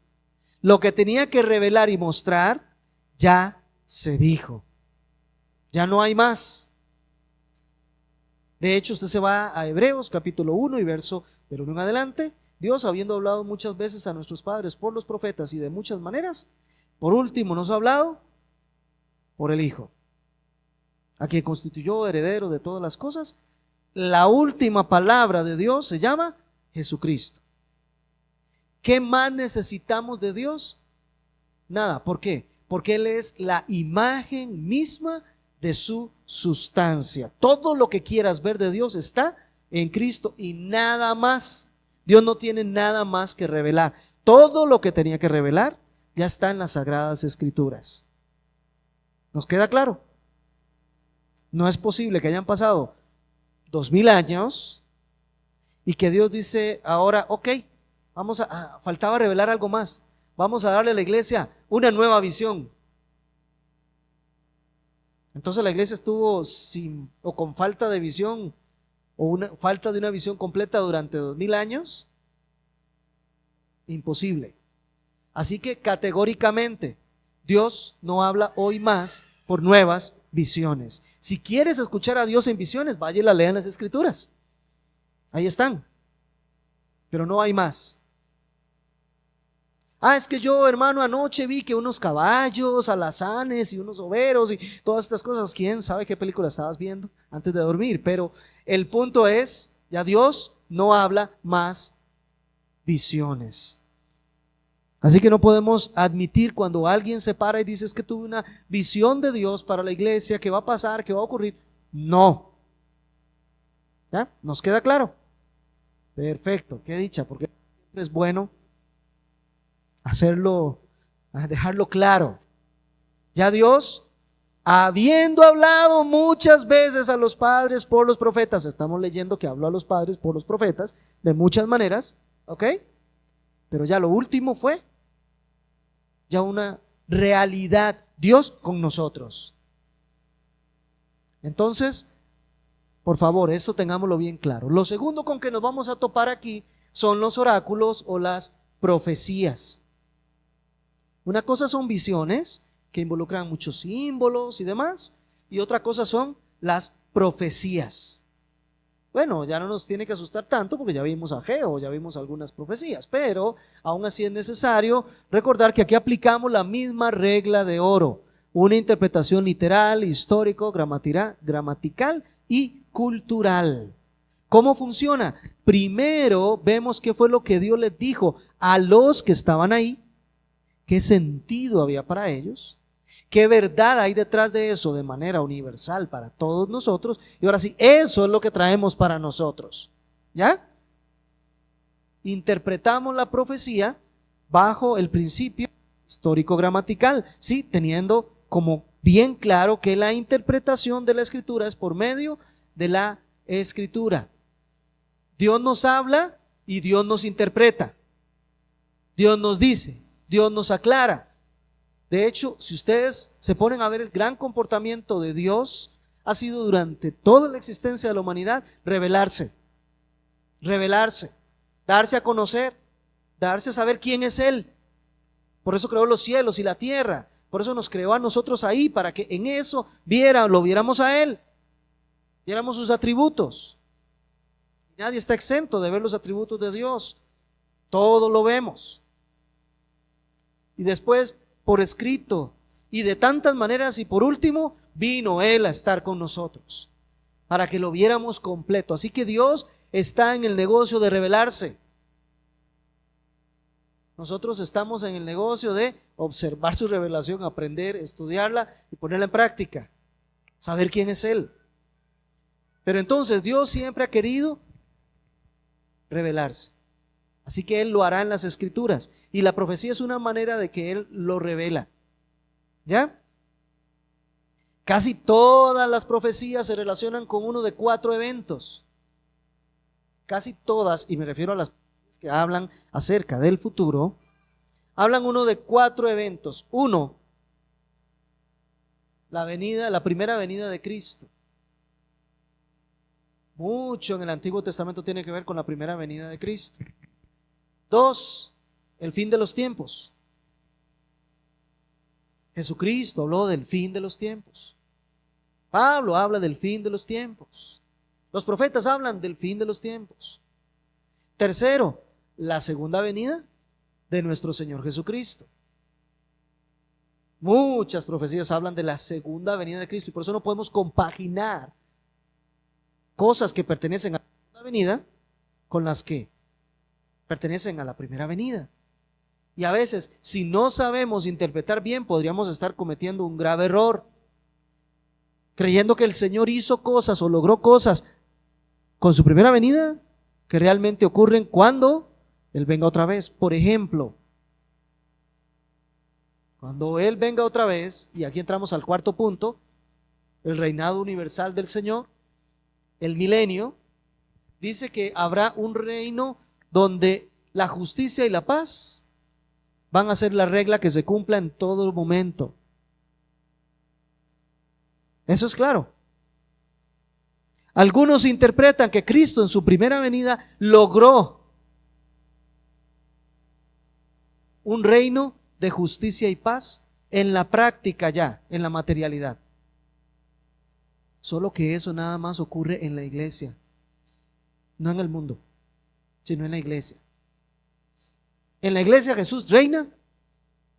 Lo que tenía que revelar y mostrar, ya se dijo. Ya no hay más. De hecho, usted se va a Hebreos capítulo 1 y verso del 1 en adelante. Dios, habiendo hablado muchas veces a nuestros padres por los profetas y de muchas maneras, por último nos ha hablado por el Hijo, a quien constituyó heredero de todas las cosas. La última palabra de Dios se llama Jesucristo. ¿Qué más necesitamos de Dios? Nada. ¿Por qué? Porque Él es la imagen misma de su sustancia. Todo lo que quieras ver de Dios está en Cristo y nada más. Dios no tiene nada más que revelar. Todo lo que tenía que revelar ya está en las Sagradas Escrituras. ¿Nos queda claro? No es posible que hayan pasado 2000 años y que Dios dice ahora, ok, faltaba revelar algo más. Vamos a darle a la iglesia una nueva visión. Entonces la iglesia estuvo con falta de visión o falta de una visión completa durante 2000 años. Imposible. Así que categóricamente Dios no habla hoy más por nuevas visiones. Si quieres escuchar a Dios en visiones, vaya y la lea en las Escrituras. Ahí están. Pero no hay más. Es que yo, hermano, anoche vi que unos caballos, alazanes y unos overos y todas estas cosas. ¿Quién sabe qué película estabas viendo antes de dormir? Pero el punto es, ya Dios no habla más visiones. Así que no podemos admitir cuando alguien se para y dice es que tuve una visión de Dios para la iglesia, que va a pasar, que va a ocurrir. No. ¿Ya? ¿Nos queda claro? Perfecto, qué dicha, porque siempre es bueno dejarlo claro. Ya Dios, habiendo hablado muchas veces a los padres por los profetas, estamos leyendo que habló a los padres por los profetas de muchas maneras, ¿ok? Pero ya lo último fue ya una realidad, Dios con nosotros. Entonces, por favor, esto tengámoslo bien claro. Lo segundo con que nos vamos a topar aquí son los oráculos o las profecías. Una cosa son visiones que involucran muchos símbolos y demás, y otra cosa son las profecías. Bueno, ya no nos tiene que asustar tanto porque ya vimos a Geo, ya vimos algunas profecías, pero aún así es necesario recordar que aquí aplicamos la misma regla de oro, una interpretación literal, histórico, gramatical y cultural. ¿Cómo funciona? Primero vemos qué fue lo que Dios les dijo a los que estaban ahí, qué sentido había para ellos, qué verdad hay detrás de eso de manera universal para todos nosotros, y ahora sí, eso es lo que traemos para nosotros. ¿Ya? Interpretamos la profecía bajo el principio histórico-gramatical, sí, teniendo como bien claro que la interpretación de la Escritura es por medio de la Escritura. Dios nos habla y Dios nos interpreta. Dios nos dice, Dios nos aclara. De hecho, si ustedes se ponen a ver el gran comportamiento de Dios, ha sido durante toda la existencia de la humanidad revelarse, darse a conocer, darse a saber quién es Él. Por eso creó los cielos y la tierra, por eso nos creó a nosotros ahí, para que en eso lo viéramos a Él, viéramos sus atributos. Nadie está exento de ver los atributos de Dios. Todo lo vemos. Y después, por escrito, y de tantas maneras, y por último, vino Él a estar con nosotros, para que lo viéramos completo. Así que Dios está en el negocio de revelarse. Nosotros estamos en el negocio de observar su revelación, aprender, estudiarla y ponerla en práctica. Saber quién es Él. Pero entonces Dios siempre ha querido revelarse. Así que Él lo hará en las Escrituras. Y la profecía es una manera de que Él lo revela. ¿Ya? Casi todas las profecías se relacionan con uno de 4 eventos. Casi todas, y me refiero a las que hablan acerca del futuro, hablan uno de 4 eventos. Uno, la primera venida de Cristo. Mucho en el Antiguo Testamento tiene que ver con la primera venida de Cristo. 2, el fin de los tiempos. Jesucristo habló del fin de los tiempos. Pablo habla del fin de los tiempos. Los profetas hablan del fin de los tiempos. Tercero, la segunda venida de nuestro Señor Jesucristo. Muchas profecías hablan de la segunda venida de Cristo y por eso no podemos compaginar cosas que pertenecen a la segunda venida con las que pertenecen a la primera venida. Y a veces, si no sabemos interpretar bien, podríamos estar cometiendo un grave error, creyendo que el Señor hizo cosas o logró cosas con su primera venida que realmente ocurren cuando Él venga otra vez. Por ejemplo, cuando Él venga otra vez, y aquí entramos al cuarto punto, el reinado universal del Señor, el milenio, dice que habrá un reino donde la justicia y la paz van a ser la regla que se cumpla en todo momento. Eso es claro. Algunos interpretan que Cristo en su primera venida logró un reino de justicia y paz en la práctica ya, en la materialidad. Solo que eso nada más ocurre en la iglesia, no en el mundo, sino en la iglesia. En la iglesia Jesús reina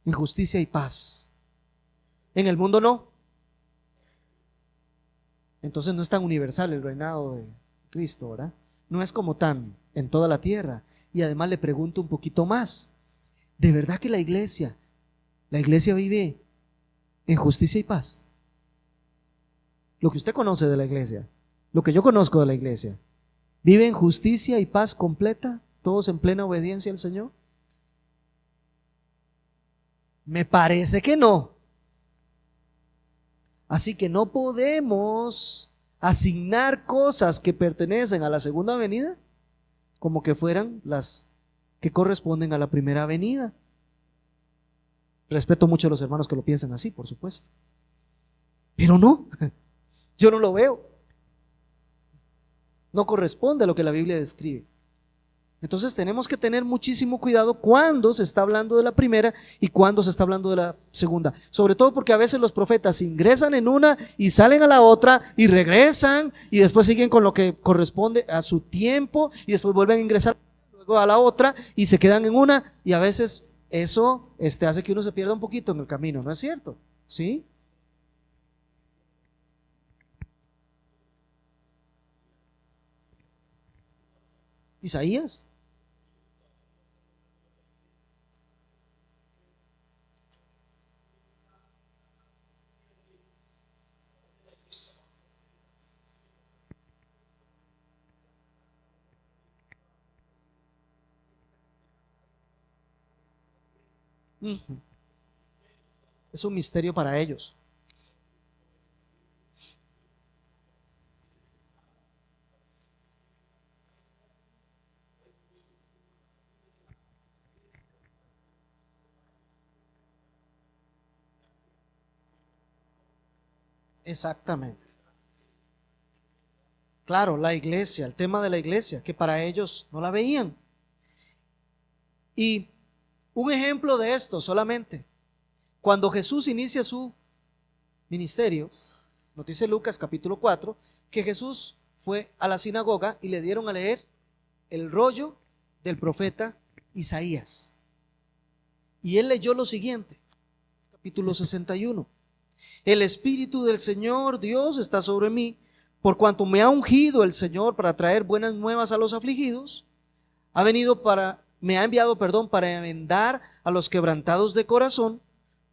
en justicia y paz. En el mundo no. Entonces no es tan universal el reinado de Cristo, ¿verdad? No es como tan en toda la tierra. Y además le pregunto un poquito más. ¿De verdad que la iglesia vive en justicia y paz? Lo que usted conoce de la iglesia, lo que yo conozco de la iglesia, ¿vive en justicia y paz completa? ¿Todos en plena obediencia al Señor? Me parece que no. Así que no podemos asignar cosas que pertenecen a la segunda venida como que fueran las que corresponden a la primera venida. Respeto mucho a los hermanos que lo piensan así, por supuesto. Pero no, yo no lo veo. No corresponde a lo que la Biblia describe. Entonces tenemos que tener muchísimo cuidado cuando se está hablando de la primera y cuando se está hablando de la segunda. Sobre todo porque a veces los profetas ingresan en una y salen a la otra y regresan y después siguen con lo que corresponde a su tiempo y después vuelven a ingresar luego a la otra y se quedan en una, y a veces eso hace que uno se pierda un poquito en el camino, ¿no es cierto? ¿Sí? Isaías. Ujú. Es un misterio para ellos. Exactamente. Claro, la iglesia, el tema de la iglesia, que para ellos no la veían. Y un ejemplo de esto solamente, cuando Jesús inicia su ministerio, nos dice Lucas capítulo 4, que Jesús fue a la sinagoga y le dieron a leer el rollo del profeta Isaías. Y él leyó lo siguiente, capítulo 61. El Espíritu del Señor Dios está sobre mí, por cuanto me ha ungido el Señor para traer buenas nuevas a los afligidos. Me ha enviado, para enmendar a los quebrantados de corazón,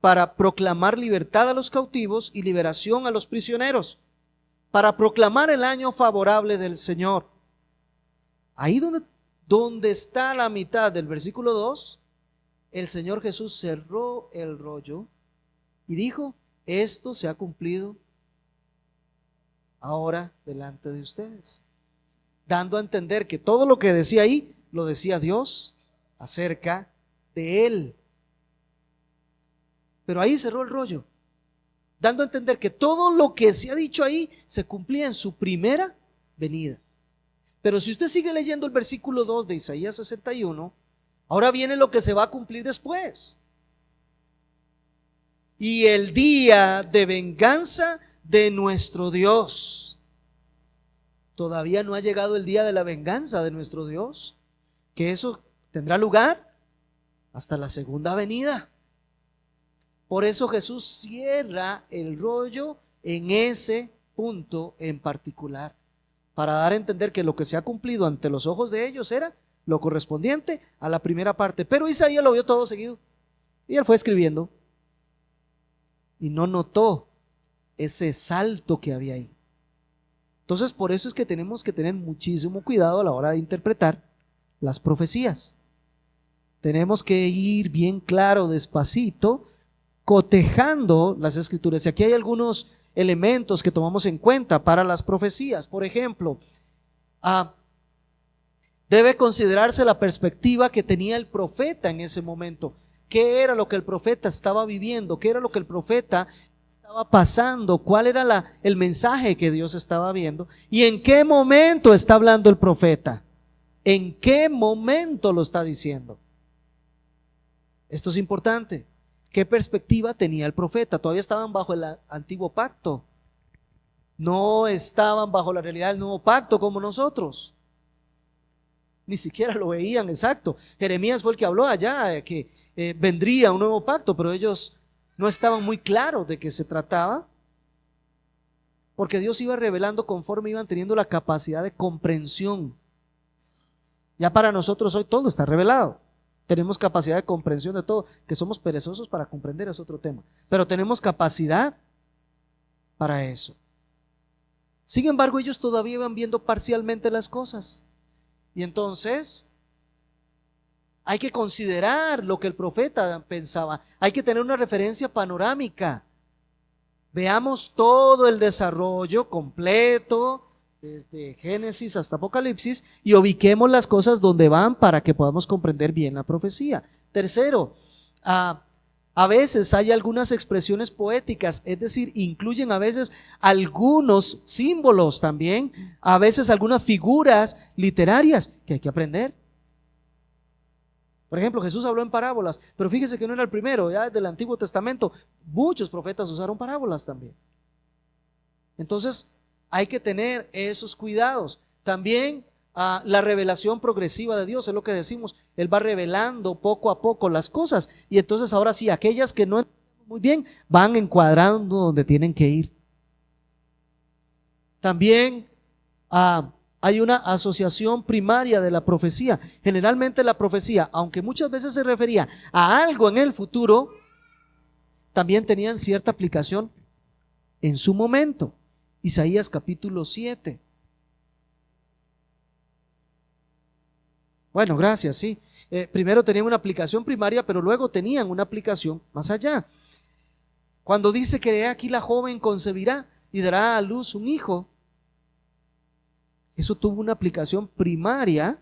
para proclamar libertad a los cautivos y liberación a los prisioneros, para proclamar el año favorable del Señor. Ahí donde está la mitad del versículo 2, el Señor Jesús cerró el rollo y dijo: esto se ha cumplido ahora delante de ustedes, dando a entender que todo lo que decía ahí lo decía Dios acerca de él. Pero ahí cerró el rollo, dando a entender que todo lo que se ha dicho ahí se cumplía en su primera venida. Pero si usted sigue leyendo el versículo 2 de Isaías 61, ahora viene lo que se va a cumplir después. Y el día de venganza de nuestro Dios. Todavía no ha llegado el día de la venganza de nuestro Dios, que eso tendrá lugar hasta la segunda venida. Por eso Jesús cierra el rollo en ese punto en particular, para dar a entender que lo que se ha cumplido ante los ojos de ellos era lo correspondiente a la primera parte. Pero Isaías lo vio todo seguido y él fue escribiendo y no notó ese salto que había ahí. Entonces, por eso es que tenemos que tener muchísimo cuidado a la hora de interpretar las profecías. Tenemos que ir bien claro, despacito, cotejando las escrituras. Y aquí hay algunos elementos que tomamos en cuenta para las profecías. Por ejemplo, debe considerarse la perspectiva que tenía el profeta en ese momento. ¿Qué era lo que el profeta estaba viviendo? ¿Qué era lo que el profeta estaba pasando? ¿Cuál era el mensaje que Dios estaba viendo? ¿Y en qué momento está hablando el profeta? ¿En qué momento lo está diciendo? Esto es importante. ¿Qué perspectiva tenía el profeta? Todavía estaban bajo el antiguo pacto. No estaban bajo la realidad del nuevo pacto como nosotros. Ni siquiera lo veían exacto. Jeremías fue el que habló allá de que vendría un nuevo pacto, pero ellos no estaban muy claros de qué se trataba, porque Dios iba revelando conforme iban teniendo la capacidad de comprensión. Ya para nosotros hoy todo está revelado. Tenemos capacidad de comprensión de todo. Que somos perezosos para comprender es otro tema, pero tenemos capacidad para eso. Sin embargo, ellos todavía iban viendo parcialmente las cosas. Y entonces hay que considerar lo que el profeta pensaba. Hay que tener una referencia panorámica. Veamos todo el desarrollo completo, desde Génesis hasta Apocalipsis, y ubiquemos las cosas donde van para que podamos comprender bien la profecía. Tercero, a veces hay algunas expresiones poéticas, es decir, incluyen a veces algunos símbolos también, a veces algunas figuras literarias que hay que aprender. Por ejemplo, Jesús habló en parábolas, pero fíjese que no era el primero. Ya desde el Antiguo Testamento muchos profetas usaron parábolas también. Entonces hay que tener esos cuidados. También la revelación progresiva de Dios, es lo que decimos. Él va revelando poco a poco las cosas, y entonces ahora sí, aquellas que no entienden muy bien van encuadrando donde tienen que ir. También hay una asociación primaria de la profecía. Generalmente la profecía, aunque muchas veces se refería a algo en el futuro, también tenían cierta aplicación en su momento. Isaías capítulo 7. Bueno, gracias, sí. Primero tenían una aplicación primaria, pero luego tenían una aplicación más allá. Cuando dice que aquí la joven concebirá y dará a luz un hijo, eso tuvo una aplicación primaria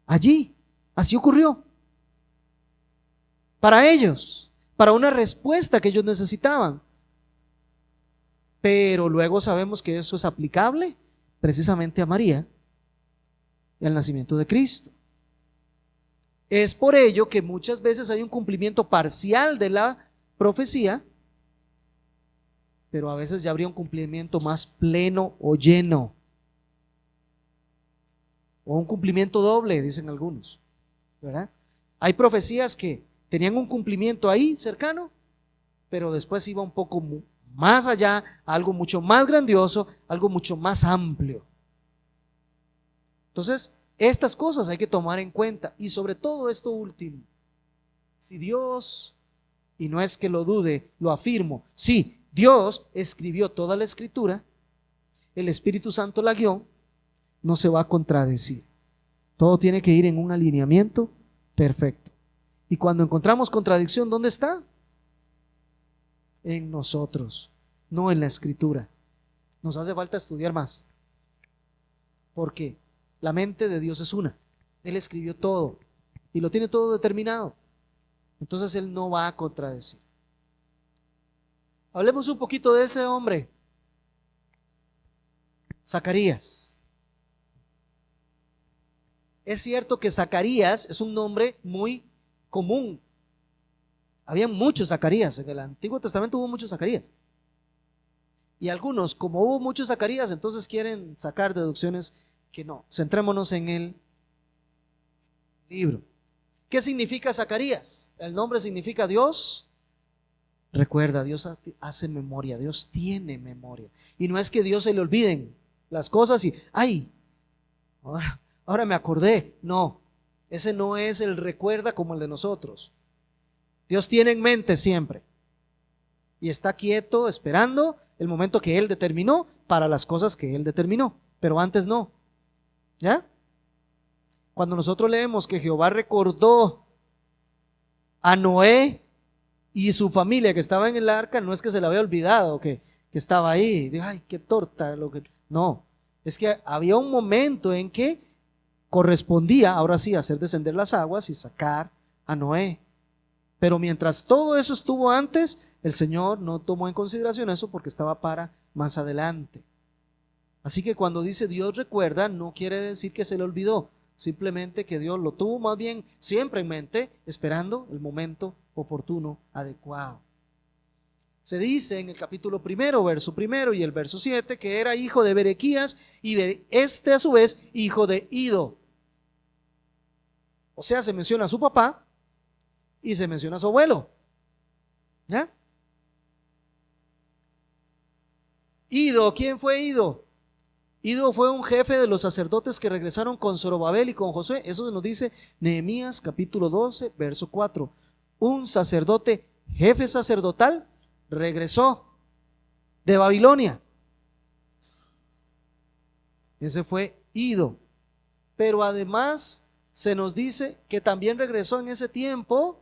allí. Así ocurrió. Para ellos, para una respuesta que ellos necesitaban. Pero luego sabemos que eso es aplicable precisamente a María y al nacimiento de Cristo. Es por ello que muchas veces hay un cumplimiento parcial de la profecía, pero a veces ya habría un cumplimiento más pleno o lleno. o un cumplimiento doble, dicen algunos, ¿verdad? Hay profecías que tenían un cumplimiento ahí cercano, pero después iba un poco más allá, algo mucho más grandioso, algo mucho más amplio. Entonces, estas cosas hay que tomar en cuenta, y sobre todo esto último. Si Dios, y no es que lo dude, lo afirmo, si Dios escribió toda la escritura, el Espíritu Santo la guió, no se va a contradecir. Todo tiene que ir en un alineamiento perfecto. Y cuando encontramos contradicción, ¿dónde está? En nosotros, no en la escritura. Nos hace falta estudiar más, porque la mente de Dios es una. Él escribió todo y lo tiene todo determinado. Entonces Él no va a contradecir. Hablemos un poquito de ese hombre, Zacarías. Es cierto que Zacarías es un nombre muy común. Había muchos Zacarías. En el Antiguo Testamento hubo muchos Zacarías. Y algunos, como hubo muchos Zacarías, entonces quieren sacar deducciones que no. Centrémonos en el libro. ¿Qué significa Zacarías? El nombre significa Dios recuerda, Dios hace memoria, Dios tiene memoria. Y no es que Dios se le olviden las cosas y, ay, ahora me acordé. No, ese no es el recuerda como el de nosotros. Dios tiene en mente siempre y está quieto esperando el momento que Él determinó para las cosas que Él determinó, pero antes no. ¿Ya? Cuando nosotros leemos que Jehová recordó a Noé y su familia que estaba en el arca, no es que se le había olvidado que estaba ahí. Dijo, ay, qué torta. No, es que había un momento en que correspondía, ahora sí, hacer descender las aguas y sacar a Noé. Pero mientras todo eso estuvo antes, el Señor no tomó en consideración eso porque estaba para más adelante. Así que cuando dice Dios recuerda, no quiere decir que se le olvidó, simplemente que Dios lo tuvo más bien siempre en mente, esperando el momento oportuno, adecuado. Se dice en el capítulo 1, verso 1 y el verso 7 que era hijo de Berequías y este a su vez hijo de Ido. O sea, se menciona a su papá y se menciona a su abuelo. ¿Ya? Ido, ¿quién fue Ido? Ido fue un jefe de los sacerdotes que regresaron con Zorobabel y con Josué. Eso nos dice Nehemías capítulo 12, verso 4. Un sacerdote, jefe sacerdotal, regresó de Babilonia. Ese fue Ido. Pero además se nos dice que también regresó en ese tiempo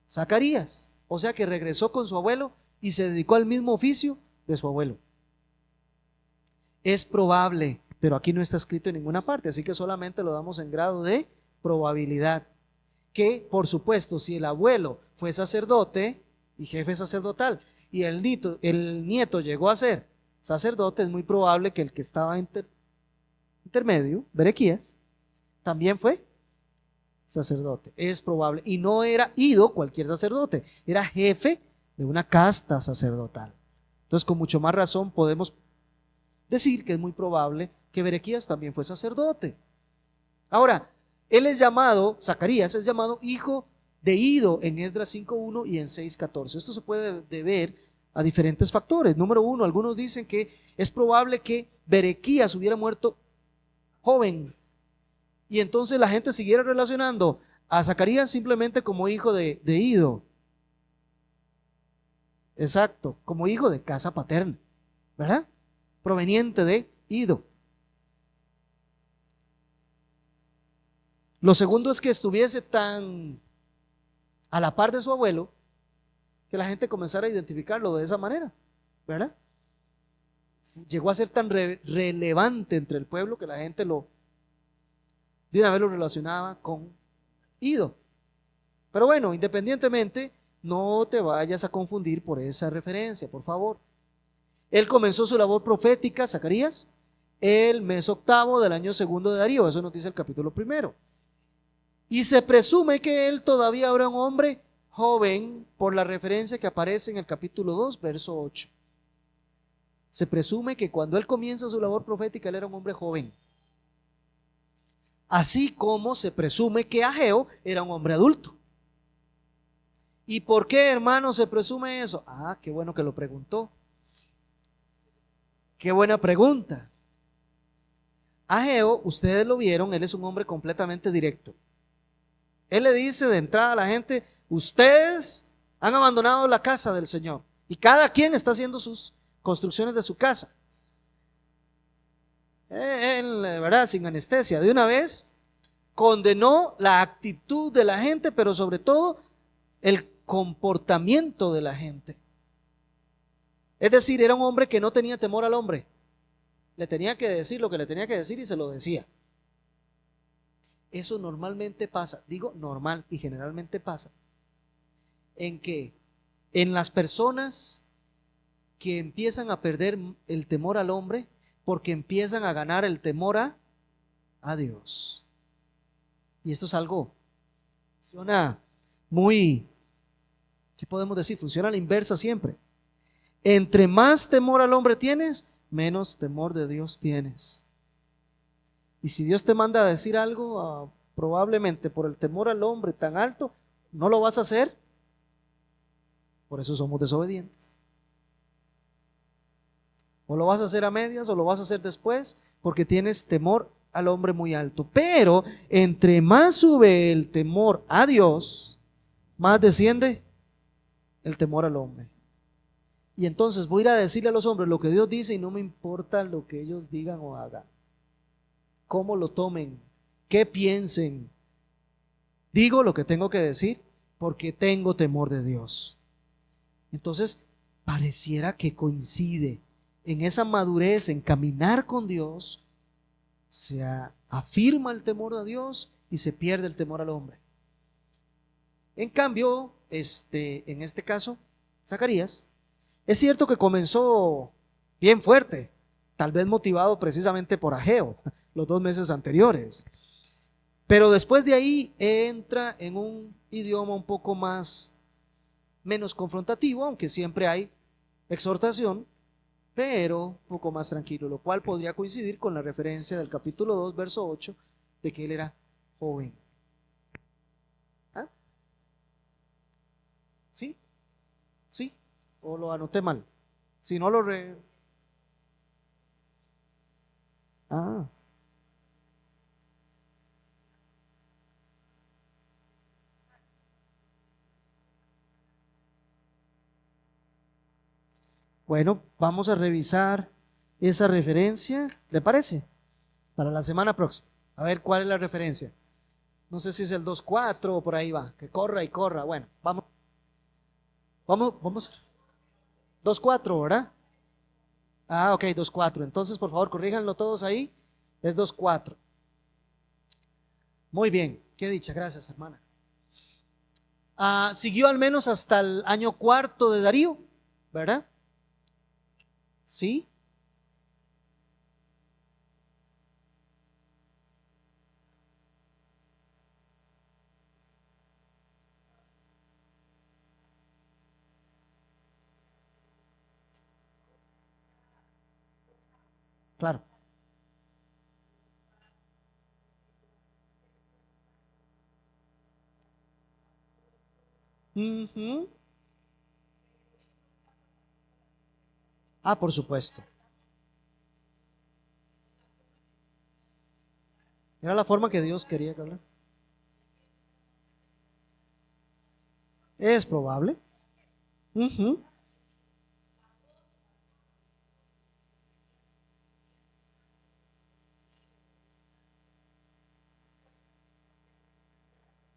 Zacarías. O sea que regresó con su abuelo y se dedicó al mismo oficio de su abuelo. Es probable, pero aquí no está escrito en ninguna parte, así que solamente lo damos en grado de probabilidad. Que, por supuesto, si el abuelo fue sacerdote y jefe sacerdotal y el nieto llegó a ser sacerdote, es muy probable que el que estaba intermedio, Berequías, también fue sacerdote. Es probable. Y no era Ido cualquier sacerdote, era jefe de una casta sacerdotal. Entonces, con mucho más razón podemos decir que es muy probable que Berequías también fue sacerdote. Ahora, él es llamado, Zacarías es llamado hijo de Ido en Esdras 5.1 y en 6.14. Esto se puede deber a diferentes factores. Número uno, algunos dicen que es probable que Berequías hubiera muerto joven y entonces la gente siguiera relacionando a Zacarías simplemente como hijo de Ido. Exacto, como hijo de casa paterna, ¿verdad? Proveniente de Ido. Lo segundo es que estuviese tan a la par de su abuelo que la gente comenzara a identificarlo de esa manera, ¿verdad? Llegó a ser tan relevante entre el pueblo que la gente de una vez lo relacionaba con Ido. Pero bueno, independientemente, no te vayas a confundir por esa referencia, por favor. Él comenzó su labor profética, Zacarías, el mes 8 del año 2 de Darío, eso nos dice el capítulo 1. Y se presume que él todavía era un hombre joven por la referencia que aparece en el capítulo 2, verso 8. Se presume que cuando él comienza su labor profética, él era un hombre joven. Así como se presume que Ageo era un hombre adulto. ¿Y por qué, hermano, se presume eso? Ah, qué bueno que lo preguntó. Qué buena pregunta. Ageo, ustedes lo vieron, él es un hombre completamente directo. Él le dice de entrada a la gente: ustedes han abandonado la casa del Señor y cada quien está haciendo sus construcciones de su casa. Él, ¿verdad?, sin anestesia, de una vez condenó la actitud de la gente, pero sobre todo el comportamiento de la gente. Es decir, era un hombre que no tenía temor al hombre. Le tenía que decir lo que le tenía que decir y se lo decía. Eso normalmente pasa, digo normal y generalmente pasa, en que en las personas que empiezan a perder el temor al hombre, porque empiezan a ganar el temor a Dios. Y esto es algo, funciona muy, ¿qué podemos decir? Funciona a la inversa siempre. Entre más temor al hombre tienes, menos temor de Dios tienes. Y si Dios te manda a decir algo, probablemente por el temor al hombre tan alto, no lo vas a hacer. Por eso somos desobedientes. O lo vas a hacer a medias o lo vas a hacer después, porque tienes temor al hombre muy alto. Pero entre más sube el temor a Dios, más desciende el temor al hombre. Y entonces voy a ir a decirle a los hombres lo que Dios dice y no me importa lo que ellos digan o hagan, cómo lo tomen, qué piensen. Digo lo que tengo que decir porque tengo temor de Dios. Entonces pareciera que coincide en esa madurez, en caminar con Dios, se afirma el temor a Dios y se pierde el temor al hombre. En cambio, en este caso, Zacarías, es cierto que comenzó bien fuerte, tal vez motivado precisamente por Ageo, los 2 meses anteriores. Pero después de ahí entra en un idioma un poco menos confrontativo, aunque siempre hay exhortación, pero un poco más tranquilo, lo cual podría coincidir con la referencia del capítulo 2, verso 8, de que él era joven. ¿Ah? ¿Sí? ¿Sí? ¿O lo anoté mal? Si no lo Ah. Bueno, vamos a revisar esa referencia, ¿le parece? Para la semana próxima. A ver cuál es la referencia. No sé si es el 2.4 o por ahí va. Que corra y corra. Bueno, vamos. Vamos. 2.4, ¿verdad? Ah, ok, 2.4. Entonces, por favor, corríjanlo todos ahí. Es 2.4. Muy bien. Qué dicha. Gracias, hermana. Siguió al menos hasta el año 4 de Darío, ¿verdad? ¿Sí? Claro. Ujú. Por supuesto. Era la forma que Dios quería que hablara. Es probable. Ujú.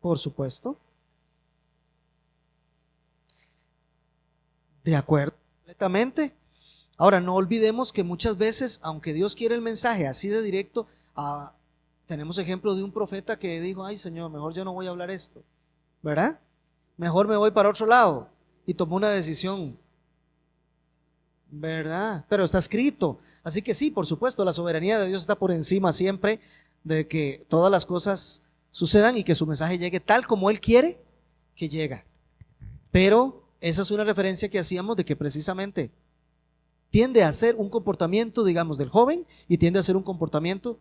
Por supuesto. De acuerdo, completamente. Ahora, no olvidemos que muchas veces, aunque Dios quiere el mensaje así de directo, tenemos ejemplo de un profeta que dijo: ay, Señor, mejor yo no voy a hablar esto, ¿verdad? Mejor me voy para otro lado, y tomó una decisión, ¿verdad? Pero está escrito. Así que sí, por supuesto, la soberanía de Dios está por encima siempre de que todas las cosas sucedan y que su mensaje llegue tal como Él quiere que llega. Pero esa es una referencia que hacíamos de que precisamente tiende a ser un comportamiento, digamos, del joven, y tiende a ser un comportamiento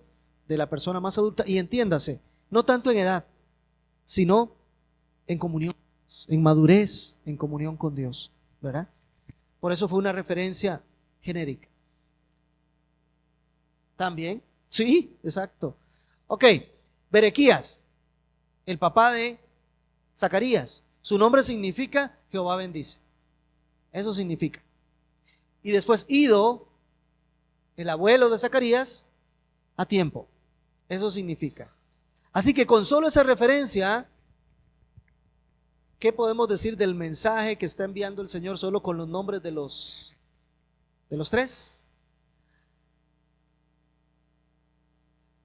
de la persona más adulta, y entiéndase, no tanto en edad, sino en comunión, en madurez, en comunión con Dios, ¿verdad? Por eso fue una referencia genérica. También, sí, exacto. Ok, Berequías, el papá de Zacarías, su nombre significa Jehová bendice. Eso significa. Y después Ido, el abuelo de Zacarías, a tiempo. Eso significa. Así que con solo esa referencia, ¿qué podemos decir del mensaje que está enviando el Señor solo con los nombres de los tres?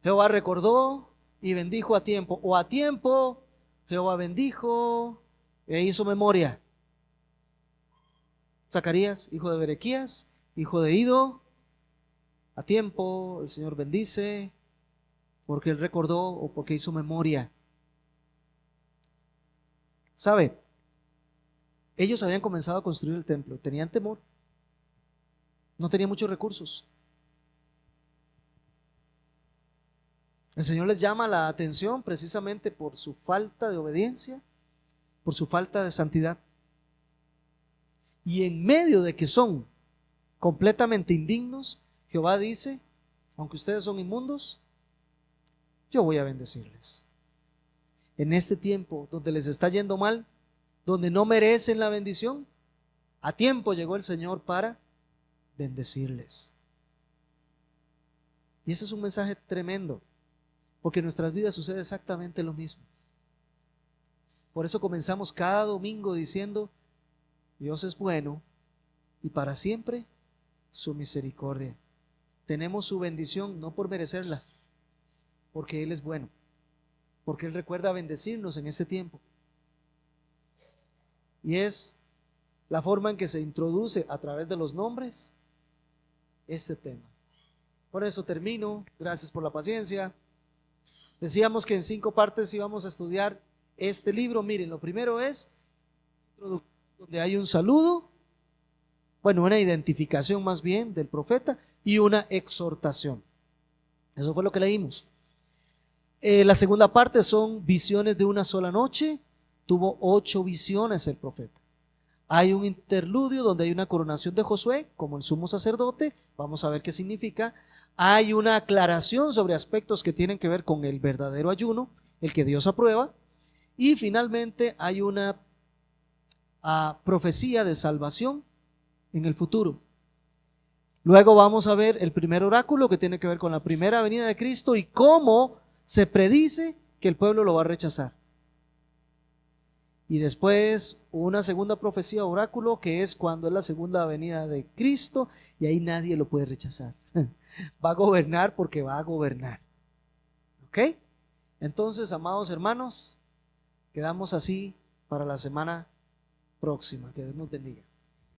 Jehová recordó y bendijo a tiempo, o a tiempo Jehová bendijo e hizo memoria. Zacarías, hijo de Berequías, hijo de Ido, a tiempo el Señor bendice, porque él recordó o porque hizo memoria. ¿Sabe? Ellos habían comenzado a construir el templo, tenían temor, no tenían muchos recursos. El Señor les llama la atención precisamente por su falta de obediencia, por su falta de santidad. Y en medio de que son completamente indignos, Jehová dice, aunque ustedes son inmundos, yo voy a bendecirles. En este tiempo donde les está yendo mal, donde no merecen la bendición, a tiempo llegó el Señor para bendecirles. Y ese es un mensaje tremendo, porque en nuestras vidas sucede exactamente lo mismo. Por eso comenzamos cada domingo diciendo, Dios es bueno y para siempre su misericordia. Tenemos su bendición no por merecerla, porque Él es bueno, porque Él recuerda bendecirnos en este tiempo. Y es la forma en que se introduce a través de los nombres este tema. Por eso termino, gracias por la paciencia. Decíamos que en 5 partes íbamos a estudiar este libro. Miren, lo primero es donde hay un saludo, bueno, una identificación más bien del profeta y una exhortación. Eso fue lo que leímos. La segunda parte son visiones de una sola noche. Tuvo 8 visiones el profeta. Hay un interludio donde hay una coronación de Josué como el sumo sacerdote. Vamos a ver qué significa. Hay una aclaración sobre aspectos que tienen que ver con el verdadero ayuno, el que Dios aprueba. Y finalmente hay una profecía de salvación en el futuro. Luego vamos a ver el primer oráculo que tiene que ver con la primera venida de Cristo y cómo se predice que el pueblo lo va a rechazar. Y después una segunda profecía oráculo que es cuando es la segunda venida de Cristo y ahí nadie lo puede rechazar. Va a gobernar porque va a gobernar. ¿Ok? Entonces, amados hermanos, quedamos así para la semana próxima. Que Dios nos bendiga.